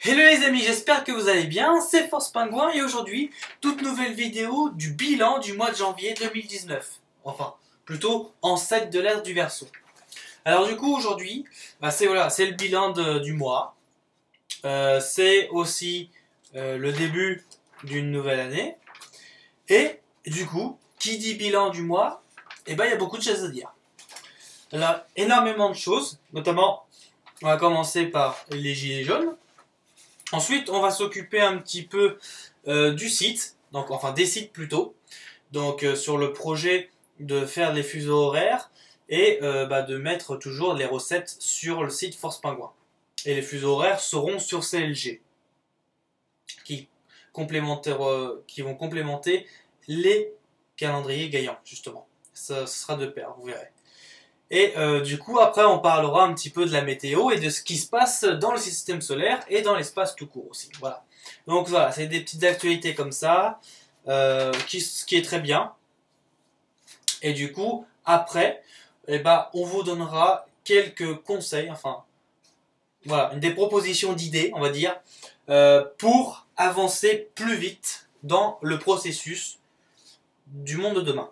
Hello les amis, j'espère que vous allez bien, c'est Force Pingouin et aujourd'hui, toute nouvelle vidéo du bilan du mois de janvier 2019. Enfin, plutôt en 7 de l'ère du Verseau. Alors du coup aujourd'hui, c'est le bilan du mois. C'est aussi le début d'une nouvelle année. Et du coup, qui dit bilan du mois, il y a beaucoup de choses à dire. Alors, énormément de choses, notamment, on va commencer par les gilets jaunes. Ensuite, on va s'occuper un petit peu du site, donc enfin des sites plutôt, donc sur le projet de faire les fuseaux horaires et de mettre toujours les recettes sur le site Force Pingouin. Et les fuseaux horaires seront sur CLG, qui vont complémenter les calendriers gagnants, justement. Ça sera de pair, vous verrez. Et du coup, après, on parlera un petit peu de la météo et de ce qui se passe dans le système solaire et dans l'espace tout court aussi. Voilà. Donc voilà, c'est des petites actualités comme ça, ce qui est très bien. Et du coup, après, on vous donnera quelques conseils, enfin, voilà, des propositions d'idées, on va dire, pour avancer plus vite dans le processus du monde de demain.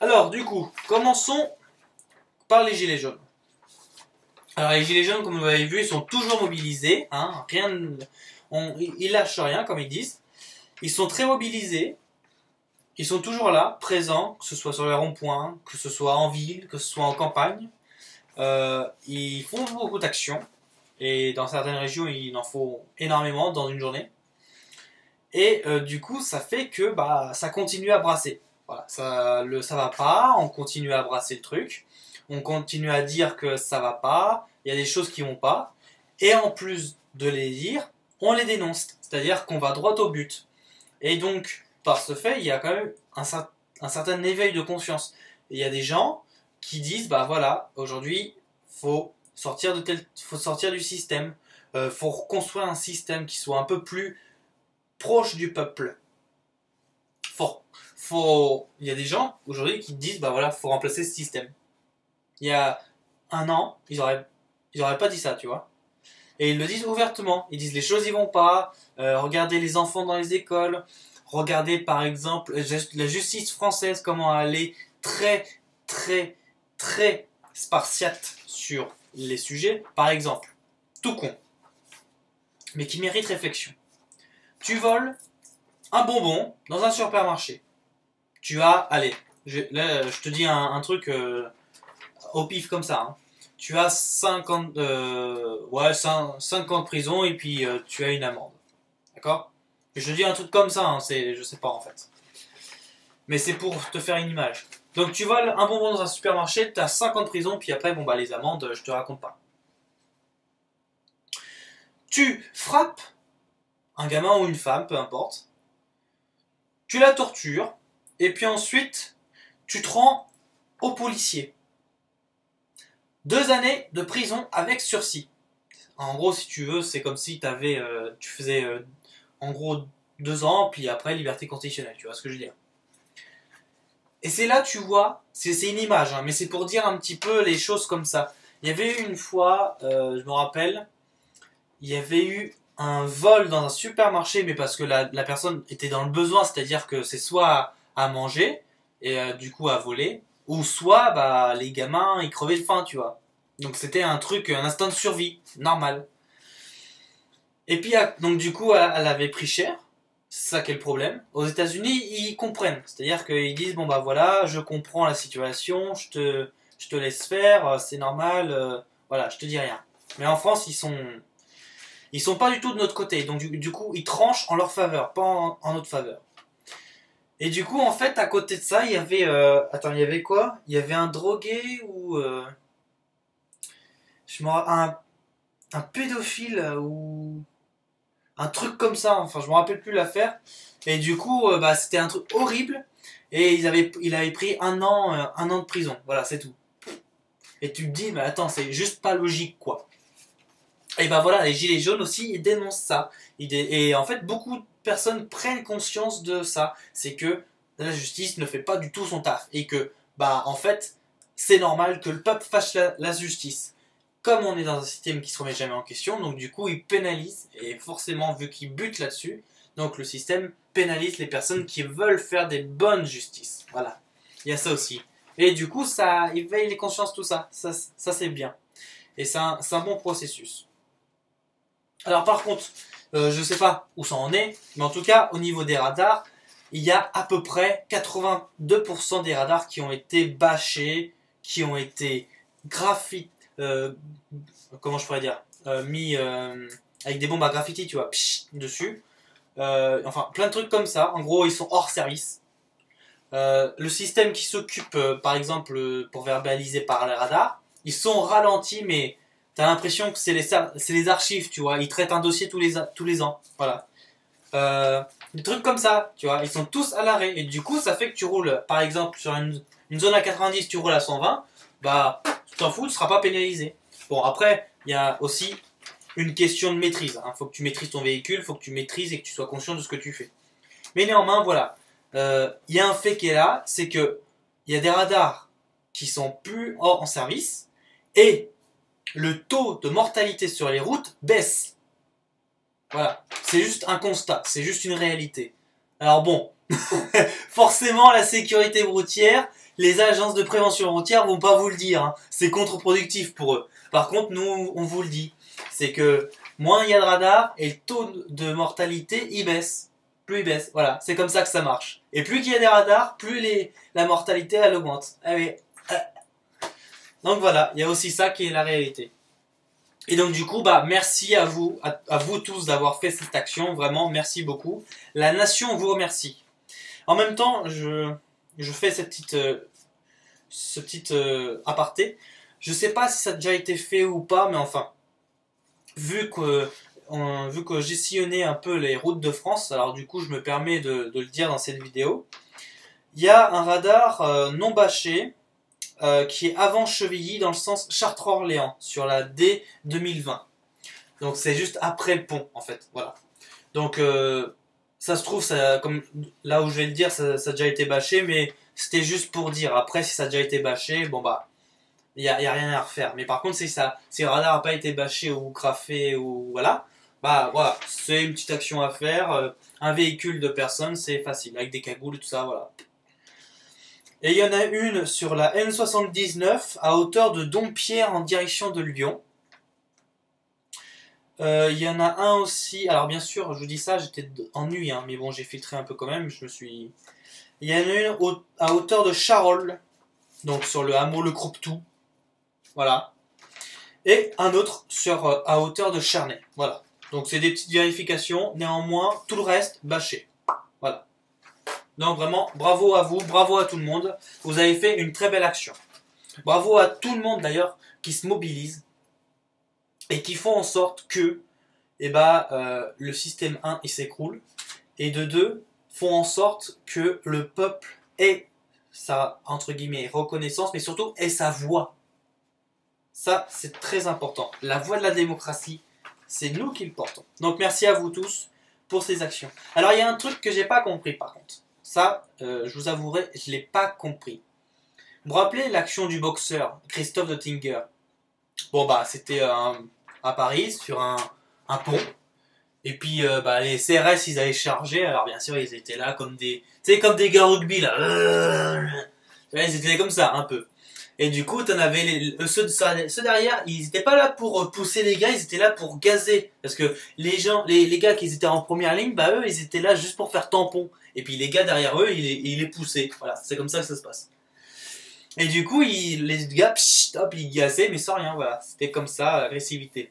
Alors, du coup, commençons par les gilets jaunes. Alors les gilets jaunes, comme vous l'avez vu, ils sont toujours mobilisés, hein, ils lâchent rien, comme ils disent. Ils sont très mobilisés, ils sont toujours là, présents, que ce soit sur les ronds-points, que ce soit en ville, que ce soit en campagne. Ils font beaucoup d'actions, et dans certaines régions, il en faut énormément dans une journée. Et du coup, ça fait que ça continue à brasser. Voilà, ça va pas, on continue à brasser le truc. On continue à dire que ça va pas, il y a des choses qui vont pas, et en plus de les dire, on les dénonce, c'est-à-dire qu'on va droit au but. Et donc, par ce fait, il y a quand même un certain éveil de conscience. Et il y a des gens qui disent, voilà, aujourd'hui, faut sortir du système, faut reconstruire un système qui soit un peu plus proche du peuple. Il y a des gens aujourd'hui qui disent, faut remplacer ce système. Il y a un an, ils auraient pas dit ça, tu vois. Et ils le disent ouvertement. Ils disent les choses y vont pas. Regardez les enfants dans les écoles. Regardez par exemple la justice française, comment elle est très, très, très spartiate sur les sujets. Par exemple, tout con, mais qui mérite réflexion. Tu voles un bonbon dans un supermarché. Tu as, allez, je te dis un truc au pif comme ça. Hein. Tu as 5 ans de prison et puis tu as une amende. D'accord? Je dis un truc comme ça, hein, je sais pas en fait. Mais c'est pour te faire une image. Donc tu voles un bonbon dans un supermarché, tu as 5 ans de prison, puis après, les amendes, je te raconte pas. Tu frappes un gamin ou une femme, peu importe. Tu la tortures, et puis ensuite, tu te rends au policier. 2 années de prison avec sursis. En gros, si tu veux, c'est comme si tu faisais en gros 2 ans, puis après liberté conditionnelle, tu vois ce que je veux dire. Et c'est là, tu vois, c'est une image, hein, mais c'est pour dire un petit peu les choses comme ça. Il y avait eu une fois, je me rappelle, il y avait eu un vol dans un supermarché, mais parce que la personne était dans le besoin, c'est-à-dire que c'est soit à manger, et du coup à voler, ou soit les gamins ils crevaient de faim, tu vois. Donc c'était un instinct de survie, normal. Et puis donc du coup elle avait pris cher, c'est ça qui est le problème. Aux États-Unis ils comprennent, c'est-à-dire qu'ils disent voilà, je comprends la situation, je te laisse faire, c'est normal, voilà, je te dis rien. Mais en France ils sont pas du tout de notre côté, donc du coup ils tranchent en leur faveur, pas en notre faveur. Et du coup, en fait, à côté de ça, il y avait... il y avait quoi? Il y avait un drogué ou... un pédophile ou... Un truc comme ça, enfin, je me rappelle plus l'affaire. Et du coup, c'était un truc horrible. Et il avait pris un an de prison. Voilà, c'est tout. Et tu te dis, mais attends, c'est juste pas logique, quoi. Et voilà, les gilets jaunes aussi, ils dénoncent ça. Et en fait, beaucoup de personnes prennent conscience de ça. C'est que la justice ne fait pas du tout son taf. Et que, en fait, c'est normal que le peuple fasse la justice. comme on est dans un système qui se remet jamais en question, donc du coup il pénalise, et forcément vu qu'il bute là-dessus, donc le système pénalise les personnes qui veulent faire des bonnes justices. Voilà, il y a ça aussi. Et du coup ça éveille les consciences, tout ça, ça c'est bien. Et c'est un bon processus. Alors par contre, je sais pas où ça en est, mais en tout cas au niveau des radars, il y a à peu près 82% des radars qui ont été bâchés, qui ont été comment je pourrais dire, mis avec des bombes à graffiti, tu vois, dessus. Enfin, plein de trucs comme ça. En gros, ils sont hors service. Le système qui s'occupe, par exemple, pour verbaliser par les radars, ils sont ralentis, mais t'as l'impression que c'est les archives, tu vois. Ils traitent un dossier tous les ans. Voilà. Des trucs comme ça, tu vois. Ils sont tous à l'arrêt. Et du coup, ça fait que tu roules, par exemple, sur une zone à 90, tu roules à 120. Bah, tu t'en fous, tu ne seras pas pénalisé. Bon, après, il y a aussi une question de maîtrise. Hein. Faut que tu maîtrises ton véhicule, faut que tu maîtrises et que tu sois conscient de ce que tu fais. Mais néanmoins, voilà. Il y a un fait qui est là, c'est que il y a des radars qui sont plus en service et le taux de mortalité sur les routes baisse. Voilà. C'est juste un constat, c'est juste une réalité. Alors bon, forcément, la sécurité routière, les agences de prévention routière vont pas vous le dire. Hein. C'est contre-productif pour eux. Par contre, nous, on vous le dit. C'est que moins il y a de radars et le taux de mortalité, il baisse. Plus il baisse. Voilà, c'est comme ça que ça marche. Et plus qu'il y a des radars, plus la mortalité, elle augmente. Ah oui. Donc voilà, il y a aussi ça qui est la réalité. Et donc du coup, bah merci à vous tous d'avoir fait cette action. Vraiment, merci beaucoup. La nation vous remercie. En même temps, je fais ce petit aparté. Je sais pas si ça a déjà été fait ou pas, mais enfin, vu que j'ai sillonné un peu les routes de France, alors du coup je me permets de le dire dans cette vidéo, il y a un radar non bâché qui est avant Chevilly dans le sens Chartres-Orléans sur la D 2020. Donc c'est juste après le pont en fait, voilà. Donc ça se trouve, comme là où je vais le dire, ça a déjà été bâché, mais c'était juste pour dire. Après, si ça a déjà été bâché, bon bah, il y a rien à refaire. Mais par contre, si le radar n'a pas été bâché ou graffé ou voilà, bah voilà, c'est une petite action à faire. Un véhicule de personnes, c'est facile, avec des cagoules et tout ça, voilà. Et il y en a une sur la N79 à hauteur de Dompierre en direction de Lyon. Il y en a un aussi, alors bien sûr, je vous dis ça, j'étais en nuit, hein, mais bon, j'ai filtré un peu quand même, il y en a une à hauteur de Charolles, donc sur le hameau Le Crouptou, voilà. Et un autre à hauteur de Charnay, voilà. Donc c'est des petites vérifications, néanmoins, tout le reste, bâché. Voilà. Donc vraiment, bravo à vous, bravo à tout le monde, vous avez fait une très belle action. Bravo à tout le monde d'ailleurs qui se mobilise et qui font en sorte que le système 1 il s'écroule et de 2 font en sorte que le peuple ait sa entre guillemets reconnaissance mais surtout ait sa voix. Ça c'est très important. La voix de la démocratie, c'est nous qui le portons. Donc merci à vous tous pour ces actions. Alors il y a un truc que j'ai pas compris par contre. Ça, je vous avouerai, je l'ai pas compris. Vous vous rappelez l'action du boxeur Christophe de Tinger? Bon bah c'était à Paris sur un pont et puis les CRS ils avaient chargé, alors bien sûr ils étaient là comme des gars rugby là, ils étaient comme ça un peu et du coup t'en avais ceux derrière, ils étaient pas là pour pousser les gars, ils étaient là pour gazer parce que les gars qui étaient en première ligne, bah eux ils étaient là juste pour faire tampon et puis les gars derrière eux ils les poussaient, voilà, c'est comme ça que ça se passe. Et du coup, les gars, hop, ils gazaient, mais sans rien, voilà. C'était comme ça, agressivité.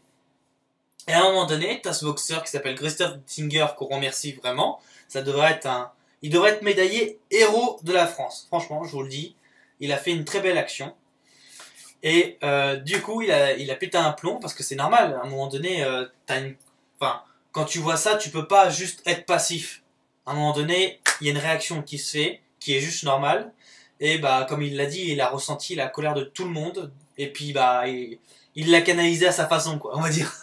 Et à un moment donné, t'as ce boxeur qui s'appelle Christophe Tinger, qu'on remercie vraiment. Il devrait être médaillé héros de la France. Franchement, je vous le dis. Il a fait une très belle action. Et du coup, il a pété un plomb, parce que c'est normal. À un moment donné, quand tu vois ça, tu peux pas juste être passif. À un moment donné, il y a une réaction qui se fait, qui est juste normale. Et comme il l'a dit, il a ressenti la colère de tout le monde. Et puis il l'a canalisé à sa façon, quoi, on va dire.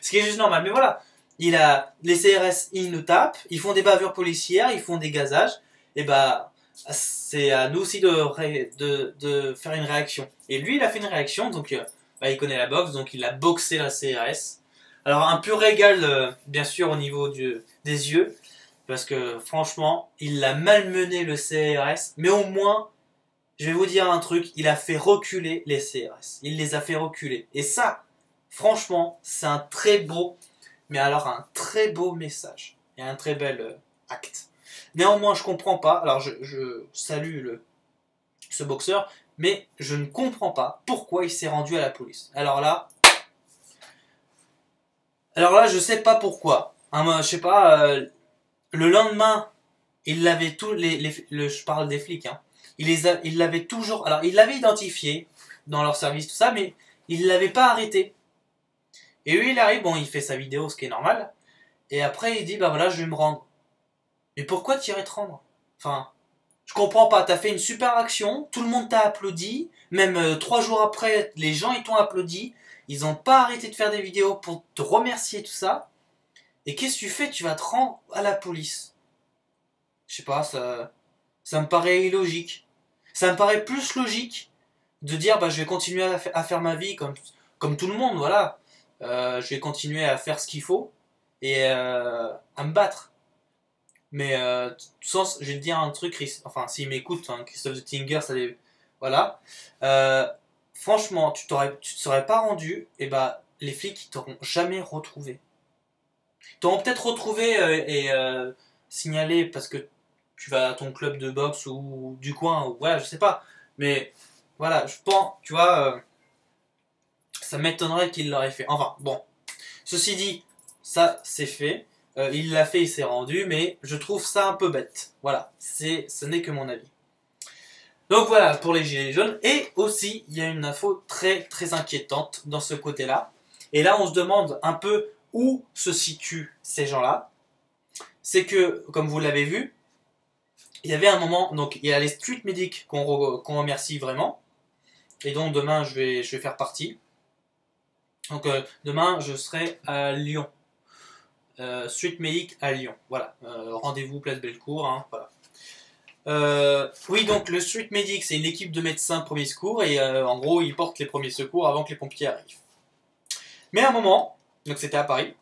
Ce qui est juste normal. Mais voilà, les CRS, ils nous tapent, ils font des bavures policières, ils font des gazages. Et c'est à nous aussi de faire une réaction. Et lui, il a fait une réaction, donc bah, il connaît la boxe, donc il a boxé la CRS. Alors un pur régal, bien sûr, au niveau des yeux, parce que franchement, il a malmené le CRS, mais au moins, je vais vous dire un truc, il a fait reculer les CRS. Il les a fait reculer. Et ça, franchement, c'est un très beau, mais alors un très beau message. Et un très bel acte. Néanmoins, je comprends pas, alors je salue ce boxeur, mais je ne comprends pas pourquoi il s'est rendu à la police. Alors là, je sais pas pourquoi. Je sais pas, le lendemain, il l'avait tout, je parle des flics, hein. Il l'avait toujours, alors il l'avait identifié dans leur service, tout ça, mais il l'avait pas arrêté. Et lui, il arrive, bon, il fait sa vidéo, ce qui est normal, et après, il dit, bah voilà, je vais me rendre. Mais pourquoi t'irais te rendre? Enfin, je comprends pas, t'as fait une super action, tout le monde t'a applaudi, même 3 jours après, les gens ils t'ont applaudi, ils ont pas arrêté de faire des vidéos pour te remercier, tout ça. Et qu'est-ce que tu fais? Tu vas te rendre à la police. Je sais pas, ça me paraît illogique. Ça me paraît plus logique de dire bah je vais continuer à faire ma vie comme tout le monde, voilà. Je vais continuer à faire ce qu'il faut et à me battre. Mais je vais te dire un truc, enfin s'il m'écoute, hein, Christophe de Tinger, voilà. Franchement, tu te serais pas rendu, et bah les flics ils t'auront jamais retrouvé. Ils t'auront peut-être retrouvé et signalé parce que tu vas à ton club de boxe ou du coin, ou voilà, je sais pas. Mais voilà, je pense, tu vois, ça m'étonnerait qu'il l'aurait fait. Enfin, bon. Ceci dit, ça c'est fait. Il l'a fait, il s'est rendu, mais je trouve ça un peu bête. Voilà, ce n'est que mon avis. Donc voilà pour les gilets jaunes. Et aussi, il y a une info très très inquiétante dans ce côté-là. Et là, on se demande un peu où se situent ces gens-là. C'est que, comme vous l'avez vu, il y avait un moment, donc il y a les street medics qu'on remercie vraiment. Et donc demain, je vais faire partie. Donc demain, je serai à Lyon. Street Medic à Lyon. Voilà. Rendez-vous place Bellecour. Hein, voilà. Oui, donc le Street Medic, c'est une équipe de médecins premiers secours et en gros, ils portent les premiers secours avant que les pompiers arrivent. Mais à un moment, donc c'était à Paris,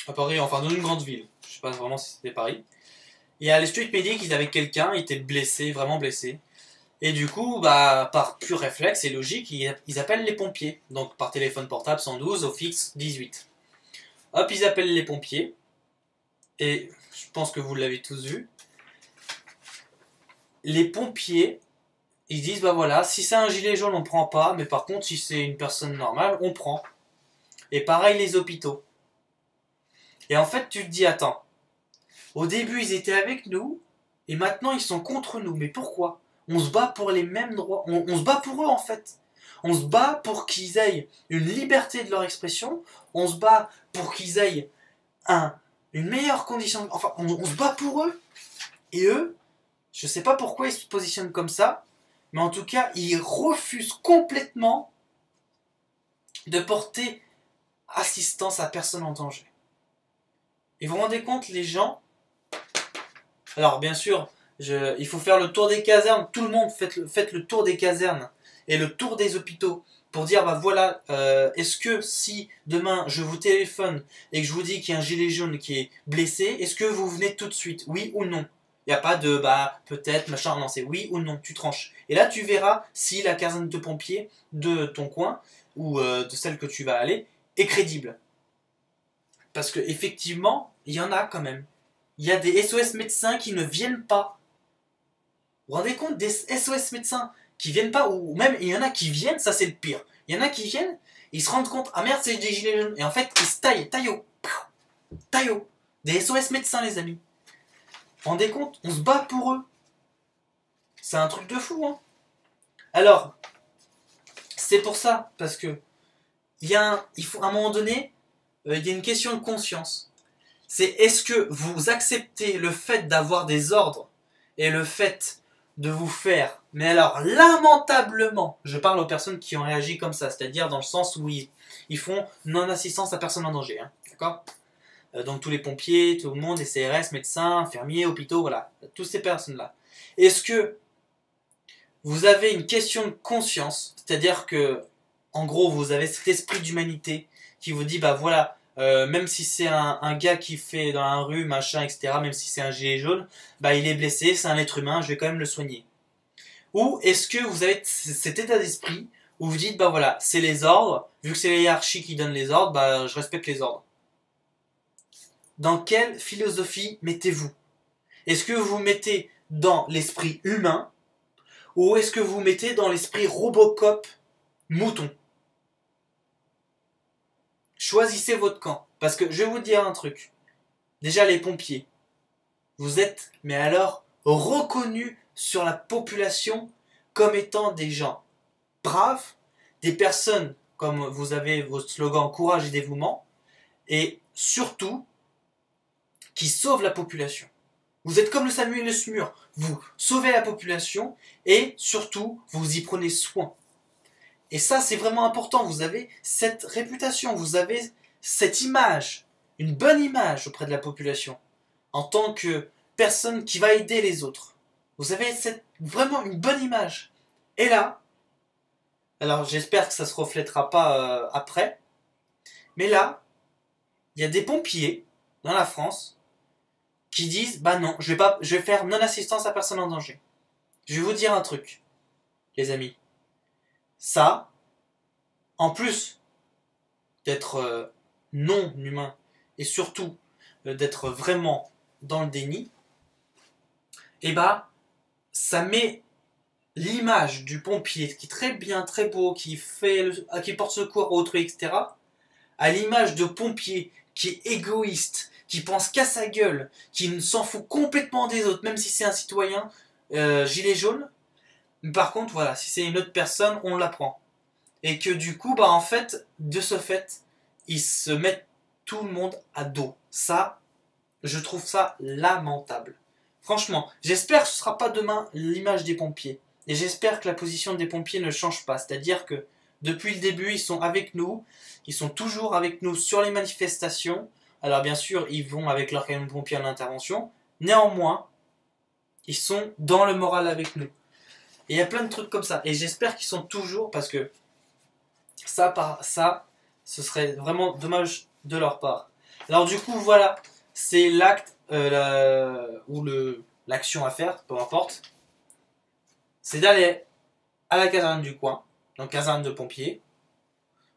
enfin dans une grande ville, je sais pas vraiment si c'était Paris. Il y a les Street Medic, ils avaient quelqu'un, il était blessé, vraiment blessé. Et du coup, bah, par pur réflexe et logique, ils appellent les pompiers. Donc par téléphone portable 112, au fixe 18. Hop, ils appellent les pompiers. Et je pense que vous l'avez tous vu. Les pompiers, ils disent, bah voilà, si c'est un gilet jaune, on prend pas. Mais par contre, si c'est une personne normale, on prend. Et pareil, les hôpitaux. Et en fait, tu te dis, attends. Au début, ils étaient avec nous. Et maintenant, ils sont contre nous. Mais pourquoi? On se bat pour les mêmes droits. On se bat pour eux, en fait. On se bat pour qu'ils aient une liberté de leur expression. On se bat pour qu'ils aient une meilleure condition. Enfin, on se bat pour eux. Et eux, je sais pas pourquoi ils se positionnent comme ça. Mais en tout cas, ils refusent complètement de porter assistance à personne en danger. Et vous vous rendez compte, les gens... Alors, bien sûr... il faut faire le tour des casernes, tout le monde faites le tour des casernes et le tour des hôpitaux pour dire bah voilà, est-ce que si demain je vous téléphone et que je vous dis qu'il y a un gilet jaune qui est blessé, est-ce que vous venez tout de suite, oui ou non? Il n'y a pas de bah peut-être machin, non, c'est oui ou non, tu tranches. Et là tu verras si la caserne de pompiers de ton coin ou de celle que tu vas aller est crédible. Parce que effectivement, il y en a quand même. Il y a des SOS médecins qui ne viennent pas. Vous vous rendez compte des SOS médecins qui viennent pas, ou même il y en a qui viennent, ça c'est le pire. Il y en a qui viennent, ils se rendent compte, ah merde c'est des gilets jaunes, et en fait ils se taillent, des SOS médecins les amis. Vous vous rendez compte, on se bat pour eux. C'est un truc de fou, hein. Alors, c'est pour ça, parce que il faut à un moment donné, il y a une question de conscience. C'est est-ce que vous acceptez le fait d'avoir des ordres et le fait de vous faire, mais alors lamentablement, je parle aux personnes qui ont réagi comme ça, c'est-à-dire dans le sens où ils font non-assistance à personne en danger, hein, d'accord? Donc tous les pompiers, tout le monde, les CRS, médecins, infirmiers, hôpitaux, voilà, toutes ces personnes-là. Est-ce que vous avez une question de conscience, c'est-à-dire que, en gros, vous avez cet esprit d'humanité qui vous dit, bah voilà, même si c'est un gars qui fait dans la rue, machin, etc., même si c'est un gilet jaune, bah il est blessé, c'est un être humain, je vais quand même le soigner. Ou est-ce que vous avez cet état d'esprit où vous dites, bah voilà, c'est les ordres, vu que c'est la hiérarchie qui donne les ordres, bah je respecte les ordres. Dans quelle philosophie mettez-vous? Est-ce que vous vous mettez dans l'esprit humain ou est-ce que vous vous mettez dans l'esprit Robocop mouton? Choisissez votre camp. Parce que je vais vous dire un truc. Déjà les pompiers, vous êtes, mais alors, reconnus sur la population comme étant des gens braves, des personnes, comme vous avez votre slogan courage et dévouement, et surtout, qui sauvent la population. Vous êtes comme le Samuel et le Smur, vous sauvez la population et surtout, vous y prenez soin. Et ça, c'est vraiment important, vous avez cette réputation, vous avez cette image, une bonne image auprès de la population, en tant que personne qui va aider les autres. Vous avez vraiment une bonne image. Et là, alors j'espère que ça ne se reflètera pas après, mais là, il y a des pompiers dans la France qui disent bah non, je vais faire non-assistance à personne en danger. Je vais vous dire un truc, les amis. Ça, en plus d'être non humain et surtout d'être vraiment dans le déni, et bah ça met l'image du pompier qui est très bien, très beau, qui porte secours à autrui, etc., à l'image de pompier qui est égoïste, qui pense qu'à sa gueule, qui ne s'en fout complètement des autres, même si c'est un citoyen gilet jaune. Mais par contre, voilà, si c'est une autre personne, on l'apprend. Et que du coup, bah en fait, de ce fait, ils se mettent tout le monde à dos. Ça, je trouve ça lamentable. Franchement, j'espère que ce ne sera pas demain l'image des pompiers. Et j'espère que la position des pompiers ne change pas. C'est-à-dire que depuis le début, ils sont avec nous. Ils sont toujours avec nous sur les manifestations. Alors bien sûr, ils vont avec leur camion de pompiers en intervention. Néanmoins, ils sont dans le moral avec nous. Et il y a plein de trucs comme ça. Et j'espère qu'ils sont toujours, parce que ça, ce serait vraiment dommage de leur part. Alors du coup, voilà, c'est l'acte ou l'action à faire, peu importe. C'est d'aller à la caserne du coin, donc caserne de pompiers,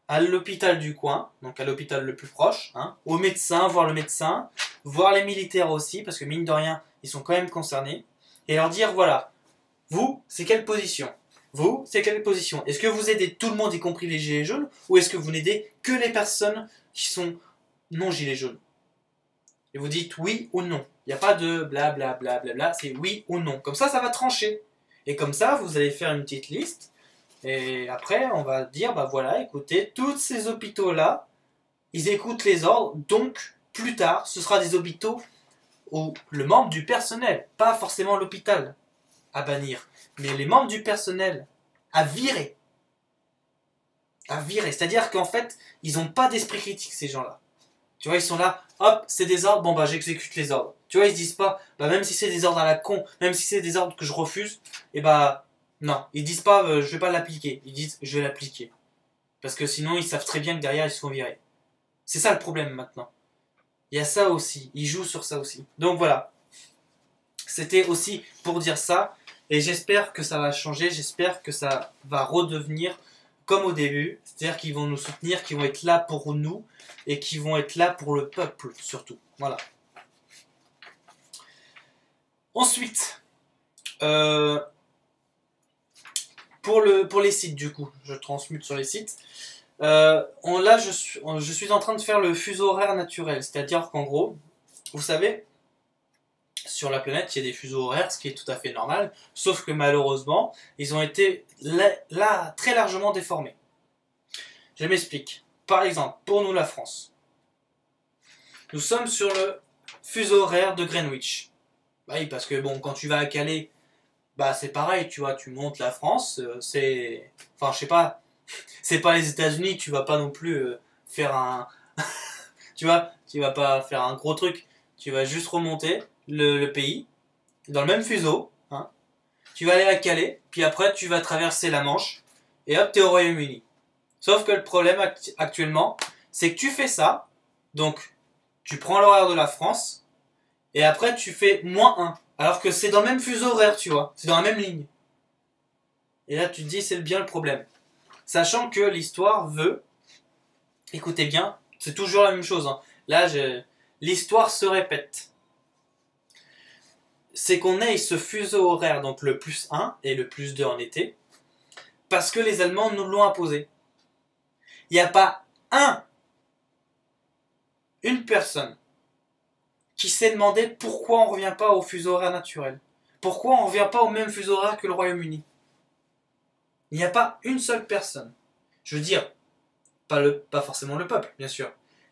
à l'hôpital du coin, donc à l'hôpital le plus proche, hein, au médecin, voir les militaires aussi, parce que mine de rien, ils sont quand même concernés, et leur dire, voilà, vous, c'est quelle position? Vous, c'est quelle position? Est-ce que vous aidez tout le monde, y compris les gilets jaunes, ou est-ce que vous n'aidez que les personnes qui sont non gilets jaunes? Et vous dites oui ou non. Il n'y a pas de blablabla, c'est oui ou non. Comme ça va trancher. Et comme ça, vous allez faire une petite liste. Et après, on va dire, bah voilà, écoutez, tous ces hôpitaux-là, ils écoutent les ordres. Donc, plus tard, ce sera des hôpitaux où le membre du personnel, pas forcément l'hôpital, à bannir, mais les membres du personnel à virer. À virer. C'est-à-dire qu'en fait, ils n'ont pas d'esprit critique, ces gens-là. Tu vois, ils sont là, hop, c'est des ordres, bon bah j'exécute les ordres. Tu vois, ils se disent pas, bah même si c'est des ordres à la con, même si c'est des ordres que je refuse, et bah non, ils disent pas, je vais pas l'appliquer. Ils disent, je vais l'appliquer. Parce que sinon, ils savent très bien que derrière, ils se font virer. C'est ça le problème maintenant. Il y a ça aussi, ils jouent sur ça aussi. Donc voilà. C'était aussi pour dire ça, et j'espère que ça va changer, j'espère que ça va redevenir comme au début, c'est-à-dire qu'ils vont nous soutenir, qu'ils vont être là pour nous, et qui vont être là pour le peuple, surtout. Voilà. Ensuite, pour les sites, du coup, je transmute sur les sites. Là, je suis en train de faire le fuseau horaire naturel, c'est-à-dire qu'en gros, vous savez, sur la planète, il y a des fuseaux horaires, ce qui est tout à fait normal, sauf que malheureusement, ils ont été là très largement déformés. Je m'explique. Par exemple, pour nous, la France, nous sommes sur le fuseau horaire de Greenwich. Bah oui, parce que bon, quand tu vas à Calais, bah c'est pareil, tu vois, tu montes la France, c'est... Enfin, je sais pas, c'est pas les États-Unis, tu vas pas non plus faire un... tu vois, tu vas pas faire un gros truc, tu vas juste remonter le pays, dans le même fuseau, hein, tu vas aller à Calais, puis après tu vas traverser la Manche, et hop, t'es au Royaume-Uni. Sauf que le problème actuellement, c'est que tu fais ça, donc tu prends l'horaire de la France, et après tu fais -1, alors que c'est dans le même fuseau horaire, tu vois, c'est dans la même ligne. Et là tu te dis, c'est bien le problème. Sachant que l'histoire veut, écoutez bien, c'est toujours la même chose, hein. Là, l'histoire se répète. C'est qu'on ait ce fuseau horaire, donc le +1 et le +2 en été, parce que les Allemands nous l'ont imposé. Il n'y a pas une personne qui s'est demandé pourquoi on ne revient pas au fuseau horaire naturel. Pourquoi on ne revient pas au même fuseau horaire que le Royaume-Uni. Il n'y a pas une seule personne. Je veux dire, pas forcément le peuple, bien sûr,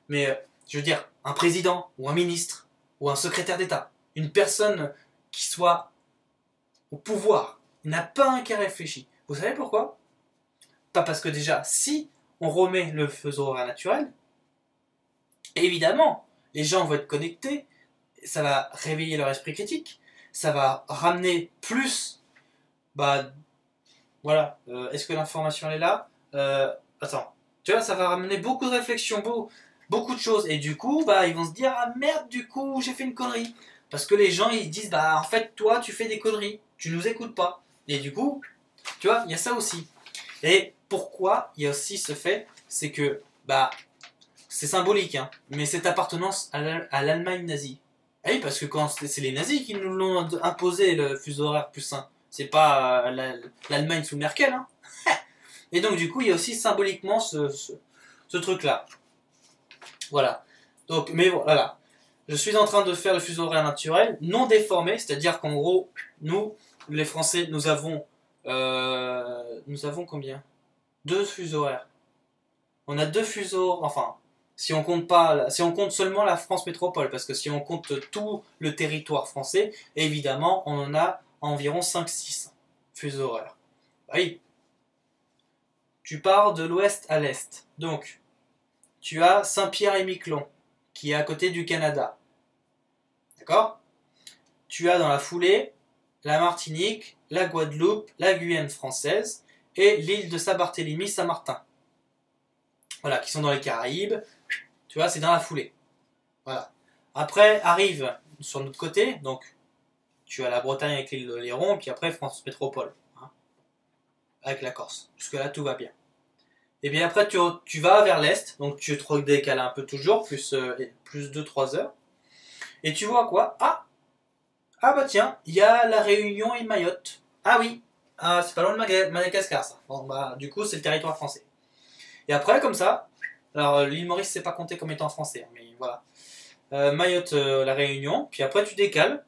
mais je veux dire, un président, ou un ministre, ou un secrétaire d'État, une personne qui soit au pouvoir. Il n'y en a pas un qui a réfléchi. Vous savez pourquoi? Pas parce que déjà, si on remet le fuseau horaire naturel, évidemment, les gens vont être connectés, ça va réveiller leur esprit critique, ça va ramener plus, voilà, est-ce que l'information elle est là? Attends, tu vois, ça va ramener beaucoup de réflexions, beaucoup de choses, et du coup, ils vont se dire, ah merde, du coup, j'ai fait une connerie. Parce que les gens, ils disent, en fait, toi, tu fais des conneries, tu nous écoutes pas. Et du coup, tu vois, il y a ça aussi. Et pourquoi il y a aussi ce fait, c'est que, c'est symbolique, hein, mais cette appartenance à l'Allemagne nazie. Ah oui, parce que quand c'est les nazis qui nous l'ont imposé, le fuseau horaire +1. C'est pas l'Allemagne sous Merkel, hein. Et donc, du coup, il y a aussi symboliquement ce truc-là. Voilà. Donc, mais voilà. Je suis en train de faire le fuseau horaire naturel, non déformé, c'est-à-dire qu'en gros, nous, les Français, nous avons combien? 2 fuseaux horaires. On a 2 fuseaux, enfin, si on compte seulement la France métropole, parce que si on compte tout le territoire français, évidemment, on en a environ 5-6 fuseaux horaires. Oui. Tu pars de l'ouest à l'est. Donc, tu as Saint-Pierre-et-Miquelon, qui est à côté du Canada. D'accord? Tu as dans la foulée la Martinique, la Guadeloupe, la Guyane française et l'île de Saint-Barthélemy-Saint-Martin. Voilà, qui sont dans les Caraïbes. Tu vois, c'est dans la foulée. Voilà. Après, arrive sur notre côté, donc tu as la Bretagne avec l'île de Léron, puis après France Métropole, hein, avec la Corse. Jusque-là, tout va bien. Et bien après, tu vas vers l'est, donc tu te décales un peu toujours, plus 2-3 heures. Et tu vois quoi? Tiens, il y a la Réunion et Mayotte. Ah oui, c'est pas loin de Madagascar, ça. Bon, du coup, c'est le territoire français. Et après, comme ça, alors l'île Maurice, c'est pas compté comme étant français, mais voilà. Mayotte, la Réunion, puis après tu décales.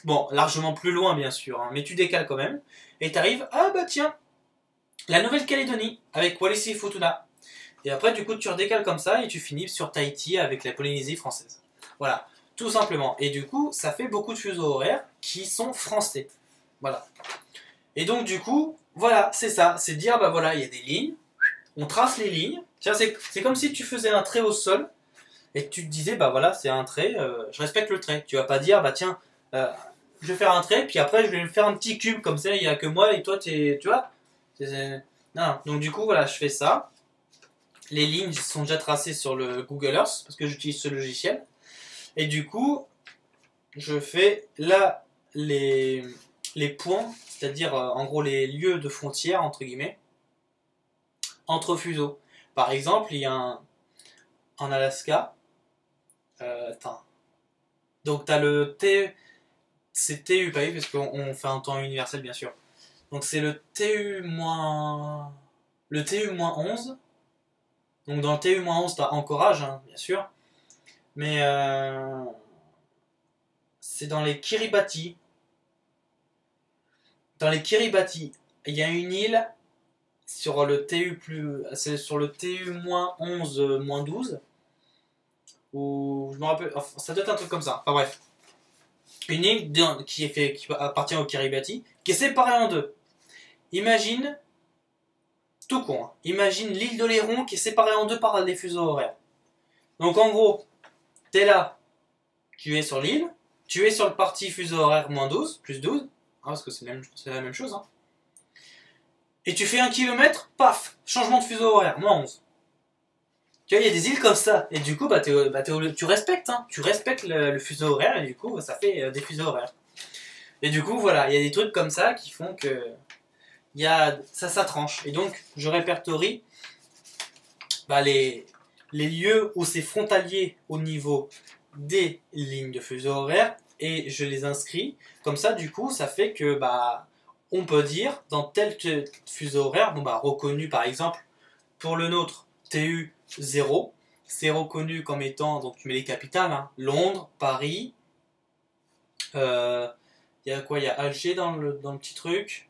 Bon, largement plus loin, bien sûr, hein, mais tu décales quand même. Et tu arrives, tiens, la Nouvelle-Calédonie, avec Wallis et Futuna. Et après, du coup, tu redécales comme ça, et tu finis sur Tahiti, avec la Polynésie française. Voilà. Tout simplement. Et du coup, ça fait beaucoup de fuseaux horaires qui sont français. Voilà. Et donc, du coup, voilà, c'est ça. C'est dire, voilà, il y a des lignes. On trace les lignes. Tiens, c'est comme si tu faisais un trait au sol. Et que tu te disais, voilà, c'est un trait. Je respecte le trait. Tu vas pas dire, tiens, je vais faire un trait. Puis après, je vais faire un petit cube. Comme ça, il n'y a que moi et toi, tu vois. Non. Donc, du coup, voilà, je fais ça. Les lignes sont déjà tracées sur le Google Earth. Parce que j'utilise ce logiciel. Et du coup, je fais là les points, c'est-à-dire en gros les lieux de frontière, entre guillemets, entre fuseaux. Par exemple, il y a en Alaska, donc tu as le T, c'est TU, pas U, parce qu'on fait un temps universel, bien sûr. Donc c'est le TU-11. Donc dans le TU-11, tu as Anchorage, hein, bien sûr. Mais c'est dans les Kiribati. Dans les Kiribati, il y a une île sur le c'est sur le TU-11-12. Ou je me rappelle, enfin, ça doit être un truc comme ça. Enfin bref. Une île qui appartient au Kiribati, qui est séparée en deux. Imagine, tout con, hein, imagine l'île de Léron qui est séparée en deux par les fuseaux horaires. Donc en gros, t'es là, tu es sur l'île, tu es sur le parti fuseau horaire -12, +12, parce que c'est la même chose. Hein. Et tu fais 1 km, paf, changement de fuseau horaire, -11. Tu vois, il y a des îles comme ça, et du coup, tu respectes, hein, tu respectes le fuseau horaire, et du coup, ça fait des fuseaux horaires. Et du coup, voilà, il y a des trucs comme ça qui font que ça tranche. Et donc, je répertorie les lieux où c'est frontalier au niveau des lignes de fuseau horaire, et je les inscris. Comme ça, du coup, ça fait que on peut dire dans tel fuseau horaire, reconnu par exemple pour le nôtre, TU 0, c'est reconnu comme étant, donc tu mets les capitales, hein, Londres, Paris, il y a quoi, il y a Alger dans le petit truc,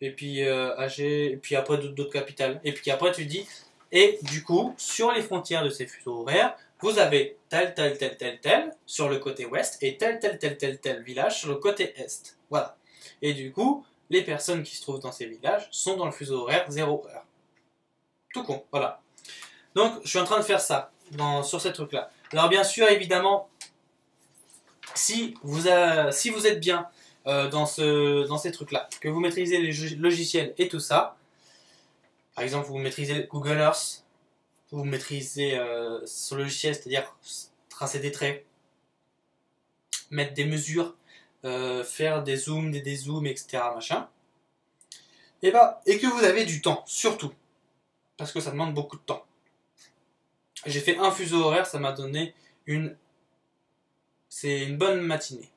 et puis Alger, et puis après d'autres capitales, et puis après tu dis, et du coup, sur les frontières de ces fuseaux horaires, vous avez tel, sur le côté ouest, et tel village sur le côté est. Voilà. Et du coup, les personnes qui se trouvent dans ces villages sont dans le fuseau horaire 0 heure. Tout con, voilà. Donc, je suis en train de faire ça, sur ces trucs-là. Alors, bien sûr, évidemment, si vous êtes bien dans ces trucs-là, que vous maîtrisez les logiciels et tout ça, par exemple, vous maîtrisez Google Earth, vous maîtrisez ce logiciel, c'est-à-dire tracer des traits, mettre des mesures, faire des zooms, des dézooms, etc. machin. Et que vous avez du temps, surtout, parce que ça demande beaucoup de temps. J'ai fait un fuseau horaire, ça m'a donné une bonne matinée.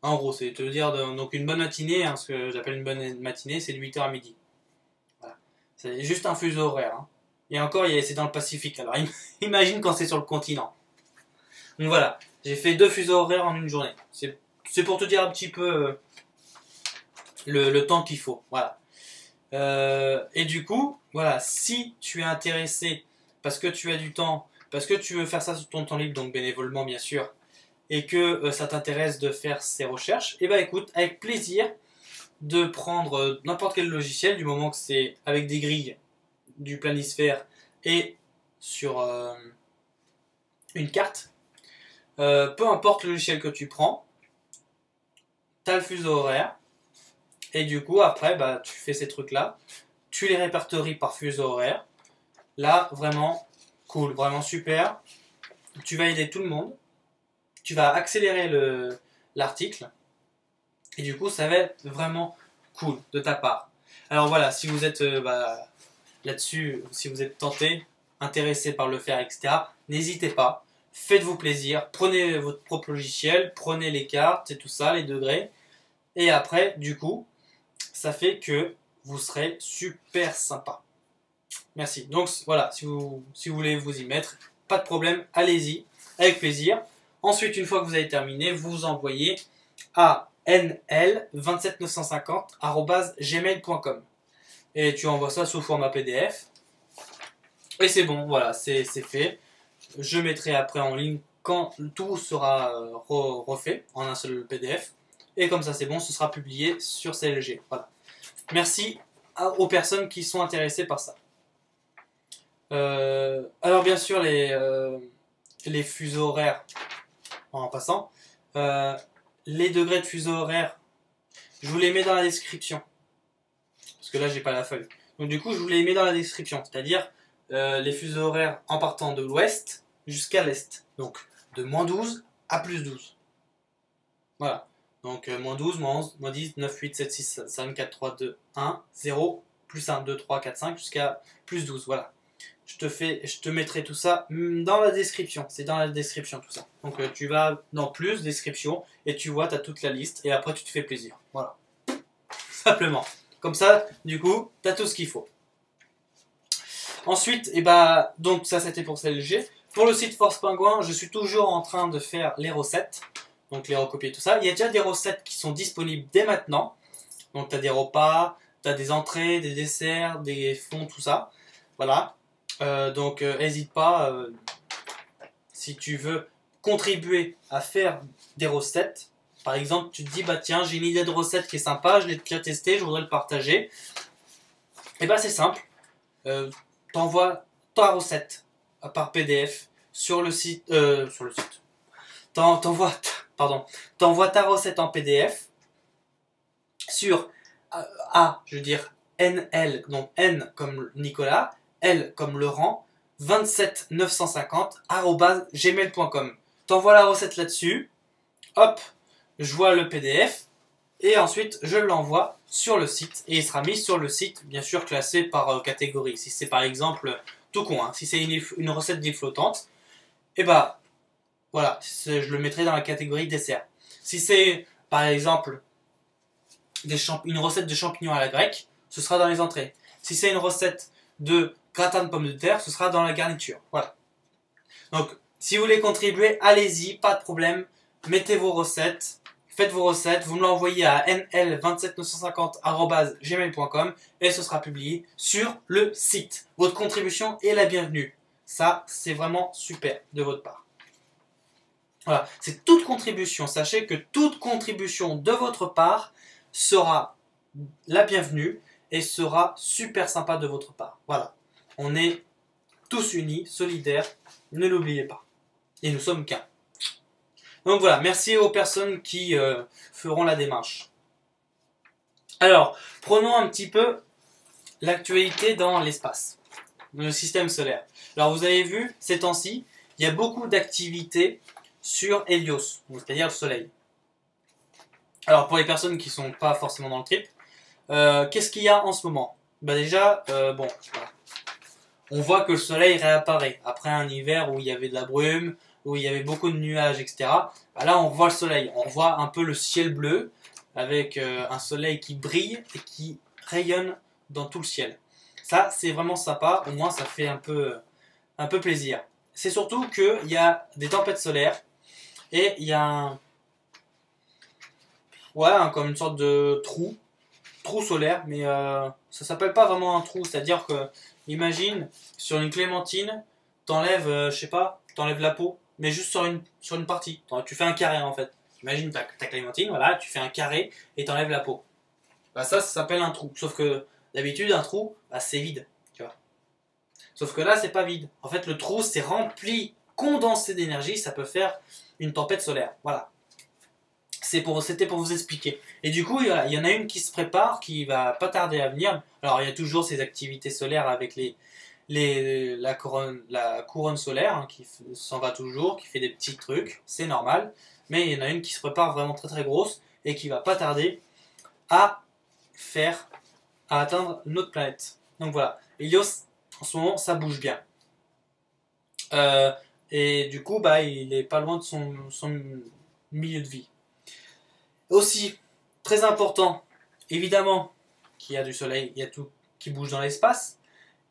En gros, c'est te dire, donc une bonne matinée, hein, ce que j'appelle une bonne matinée, c'est de 8h à midi. Voilà. C'est juste un fuseau horaire. Hein. Et encore, c'est dans le Pacifique, alors imagine quand c'est sur le continent. Donc voilà, j'ai fait 2 fuseaux horaires en une journée. C'est pour te dire un petit peu le temps qu'il faut. Voilà. Et du coup, voilà, si tu es intéressé parce que tu as du temps, parce que tu veux faire ça sur ton temps libre, donc bénévolement bien sûr, et que ça t'intéresse de faire ces recherches, et écoute, avec plaisir de prendre n'importe quel logiciel, du moment que c'est avec des grilles du planisphère et sur une carte, peu importe le logiciel que tu prends, tu as le fuseau horaire, et du coup après tu fais ces trucs là, tu les répertories par fuseau horaire, là vraiment cool, vraiment super, tu vas aider tout le monde, tu vas accélérer l'article, et du coup ça va être vraiment cool de ta part. Alors voilà, si vous êtes là-dessus, si vous êtes tenté, intéressé par le faire, etc., n'hésitez pas, faites-vous plaisir, prenez votre propre logiciel, prenez les cartes et tout ça, les degrés, et après, du coup, ça fait que vous serez super sympa. Merci. Donc voilà, si vous voulez vous y mettre, pas de problème, allez-y, avec plaisir. Ensuite, une fois que vous avez terminé, vous envoyez à nl27950@gmail.com et tu envoies ça sous format PDF. Et c'est bon, voilà, c'est fait. Je mettrai après en ligne quand tout sera refait en un seul PDF. Et comme ça, c'est bon, ce sera publié sur CLG. Voilà. Merci aux personnes qui sont intéressées par ça. Alors bien sûr, les fuseaux horaires, en passant, les degrés de fuseau horaire, je vous les mets dans la description. Parce que là, j'ai pas la feuille. Donc du coup, je vous les mets dans la description. C'est-à-dire les fuseaux horaires en partant de l'ouest jusqu'à l'est. Donc de -12 à +12. Voilà. Donc -12, -11, -10, 9, 8, 7, 6, 5, 4, 3, 2, 1, 0, +1, 2, 3, 4, 5, jusqu'à +12. Voilà. Je te mettrai tout ça dans la description. C'est dans la description tout ça. Donc tu vas dans plus, description, et tu vois, tu as toute la liste, et après tu te fais plaisir. Voilà. Simplement. Comme ça, du coup, tu as tout ce qu'il faut. Ensuite, donc ça c'était pour CLG. Pour le site Force Pingouin, je suis toujours en train de faire les recettes. Donc les recopier tout ça. Il y a déjà des recettes qui sont disponibles dès maintenant. Donc tu as des repas, tu as des entrées, des desserts, des fonds, tout ça. Voilà. Donc n'hésite pas, si tu veux contribuer à faire des recettes. Par exemple, tu te dis, tiens, j'ai une idée de recette qui est sympa, je l'ai déjà testé, je voudrais le partager. Et c'est simple. T'envoies ta recette par PDF sur le site. T'envoies ta recette en PDF sur A, je veux dire NL, donc N comme Nicolas, L comme Laurent, 27950@gmail.com. T'envoies la recette là-dessus, hop, je vois le PDF, et ensuite je l'envoie sur le site, et il sera mis sur le site, bien sûr classé par catégorie. Si c'est par exemple, tout con, hein, si c'est une recette d'île flottante, et bah voilà, je le mettrai dans la catégorie dessert. Si c'est par exemple une recette de champignons à la grecque, ce sera dans les entrées. Si c'est une recette de gratin de pommes de terre, ce sera dans la garniture. Voilà. Donc, si vous voulez contribuer, allez-y, pas de problème. Mettez vos recettes, faites vos recettes, vous me l'envoyez à nl27950@gmail.com et ce sera publié sur le site. Votre contribution est la bienvenue. Ça, c'est vraiment super de votre part. Voilà, c'est toute contribution. Sachez que toute contribution de votre part sera la bienvenue et sera super sympa de votre part. Voilà, on est tous unis, solidaires, ne l'oubliez pas. Et nous sommes qu'un. Donc voilà, merci aux personnes qui feront la démarche. Alors, prenons un petit peu l'actualité dans l'espace, dans le système solaire. Alors vous avez vu, ces temps-ci, il y a beaucoup d'activités sur Hélios, c'est-à-dire le Soleil. Alors pour les personnes qui ne sont pas forcément dans le trip, qu'est-ce qu'il y a en ce moment? Bah déjà, bon, voilà. On voit que le Soleil réapparaît après un hiver où il y avait de la brume, où il y avait beaucoup de nuages, etc. Bah là on voit le Soleil, on voit un peu le ciel bleu, avec un Soleil qui brille et qui rayonne dans tout le ciel. Ça c'est vraiment sympa, au moins ça fait un peu plaisir. C'est surtout qu'il y a des tempêtes solaires, et il y a comme une sorte de trou solaire, mais ça s'appelle pas vraiment un trou, c'est-à-dire que, imagine, sur une clémentine, t'enlèves, je sais pas, t'enlèves la peau, mais juste sur une partie. Tu fais un carré en fait. Imagine ta clémentine, voilà, tu fais un carré et t'enlèves la peau. Bah ça s'appelle un trou. Sauf que d'habitude, un trou, bah, c'est vide, tu vois. Sauf que là, c'est pas vide. En fait, le trou, c'est rempli, condensé d'énergie, ça peut faire une tempête solaire. Voilà. C'était pour vous expliquer. Et du coup, il y en a une qui se prépare, qui va pas tarder à venir. Alors, il y a toujours ces activités solaires avec la couronne solaire, hein, qui s'en va toujours, qui fait des petits trucs, c'est normal. Mais il y en a une qui se prépare vraiment très très grosse et qui va pas tarder à atteindre notre planète. Donc voilà, Hélios, en ce moment, ça bouge bien. Et du coup, bah, il est pas loin de son milieu de vie. Aussi, très important, évidemment, qu'il y a du soleil, il y a tout qui bouge dans l'espace.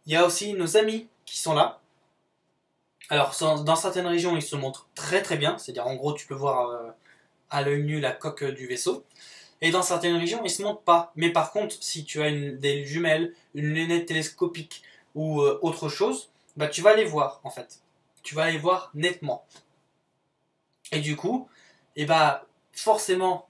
Il y a aussi nos amis qui sont là. Alors, dans certaines régions, ils se montrent très très bien. C'est-à-dire, en gros, tu peux voir à l'œil nu la coque du vaisseau. Et dans certaines régions, ils se montrent pas. Mais par contre, si tu as des jumelles, une lunette télescopique ou autre chose, bah, tu vas les voir, en fait. Tu vas les voir nettement. Et du coup, et bah, forcément,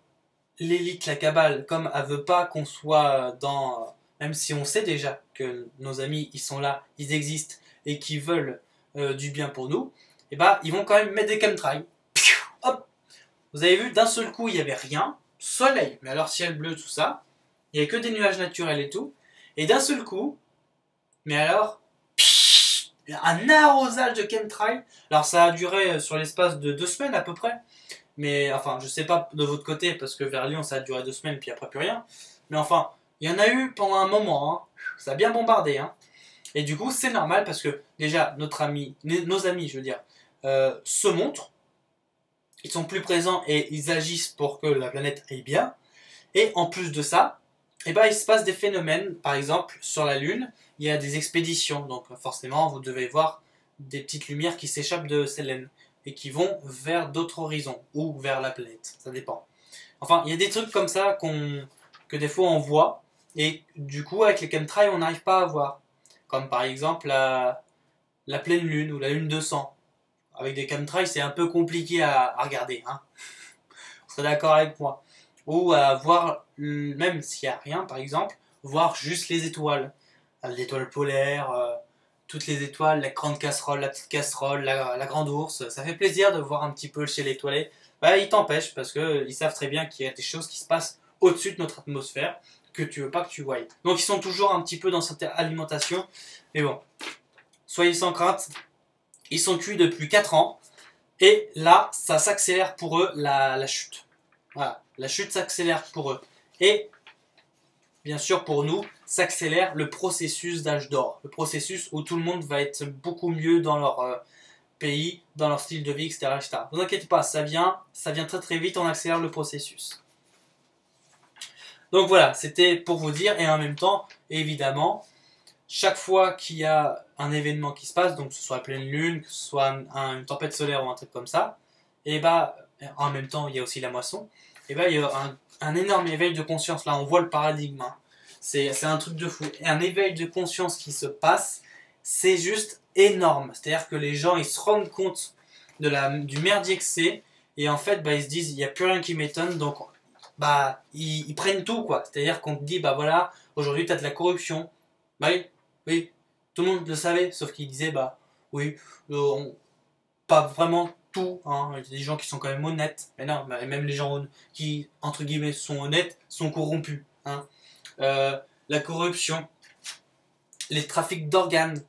l'élite, la cabale, comme elle veut pas qu'on soit dans... Même si on sait déjà que nos amis, ils sont là, ils existent, et qu'ils veulent du bien pour nous, et bah, ils vont quand même mettre des chemtrails. Hop. Vous avez vu, d'un seul coup, il n'y avait rien. Soleil, mais alors ciel bleu, tout ça. Il n'y avait que des nuages naturels et tout. Et d'un seul coup, mais alors, un arrosage de chemtrails. Alors ça a duré sur l'espace de 2 semaines à peu près. Mais enfin, je sais pas de votre côté, parce que vers Lyon, ça a duré 2 semaines, puis après plus rien. Mais enfin, il y en a eu pendant un moment, hein. Ça a bien bombardé, hein. Et du coup, c'est normal, parce que déjà, nos amis, je veux dire, se montrent, ils sont plus présents et ils agissent pour que la planète aille bien. Et en plus de ça, eh ben, il se passe des phénomènes, par exemple, sur la Lune, il y a des expéditions, donc forcément, vous devez voir des petites lumières qui s'échappent de Célène et qui vont vers d'autres horizons, ou vers la planète, ça dépend. Enfin, il y a des trucs comme ça que des fois on voit, et du coup, avec les chemtrails, on n'arrive pas à voir. Comme par exemple la pleine lune, ou la lune de sang. Avec des chemtrails, c'est un peu compliqué à regarder, hein. Vous serez d'accord avec moi. Ou à voir, même s'il n'y a rien, par exemple, voir juste les étoiles. L'étoile polaire, toutes les étoiles, la grande casserole, la petite casserole, la grande ours. Ça fait plaisir de voir un petit peu le ciel étoilé. Bah, ils t'empêchent parce qu'ils savent très bien qu'il y a des choses qui se passent au-dessus de notre atmosphère que tu veux pas que tu voies. Donc ils sont toujours un petit peu dans cette alimentation. Mais bon, soyez sans crainte, ils sont cuits depuis 4 ans. Et là, ça s'accélère pour eux, la chute. Voilà, la chute s'accélère pour eux. Et bien sûr, pour nous, s'accélère le processus d'âge d'or. Le processus où tout le monde va être beaucoup mieux dans leur pays, dans leur style de vie, etc. etc. Ne vous inquiétez pas, ça vient très très vite, on accélère le processus. Donc voilà, c'était pour vous dire, et en même temps, évidemment, chaque fois qu'il y a un événement qui se passe, donc que ce soit la pleine lune, que ce soit une tempête solaire ou un truc comme ça, et bah, en même temps, il y a aussi la moisson, et bah, il y a un énorme éveil de conscience. Là, on voit le paradigme. Hein. C'est un truc de fou. Et un éveil de conscience qui se passe, c'est juste énorme. C'est-à-dire que les gens, ils se rendent compte du merdier que c'est, et en fait, bah, ils se disent, il n'y a plus rien qui m'étonne, donc bah, ils prennent tout, quoi. C'est-à-dire qu'on te dit, bah voilà, aujourd'hui, tu as de la corruption. Bah oui, oui, tout le monde le savait, sauf qu'il disait, bah oui, pas vraiment tout, hein. Il y a des gens qui sont quand même honnêtes, mais non, bah, même les gens qui, entre guillemets, sont honnêtes, sont corrompus. Hein. La corruption, les trafics d'organes,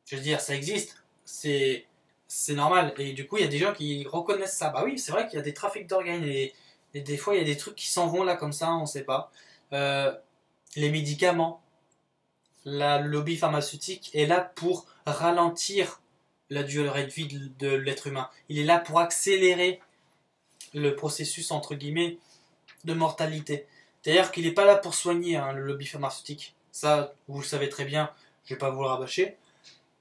je veux dire, ça existe, c'est normal, et du coup, il y a des gens qui reconnaissent ça. Bah oui, c'est vrai qu'il y a des trafics d'organes, et des fois, il y a des trucs qui s'en vont là comme ça, on sait pas. Les médicaments, le lobby pharmaceutique est là pour ralentir la durée de vie de l'être humain. Il est là pour accélérer le processus, entre guillemets, de mortalité. C'est-à-dire qu'il n'est pas là pour soigner, hein, le lobby pharmaceutique. Ça, vous le savez très bien, je ne vais pas vous le rabâcher.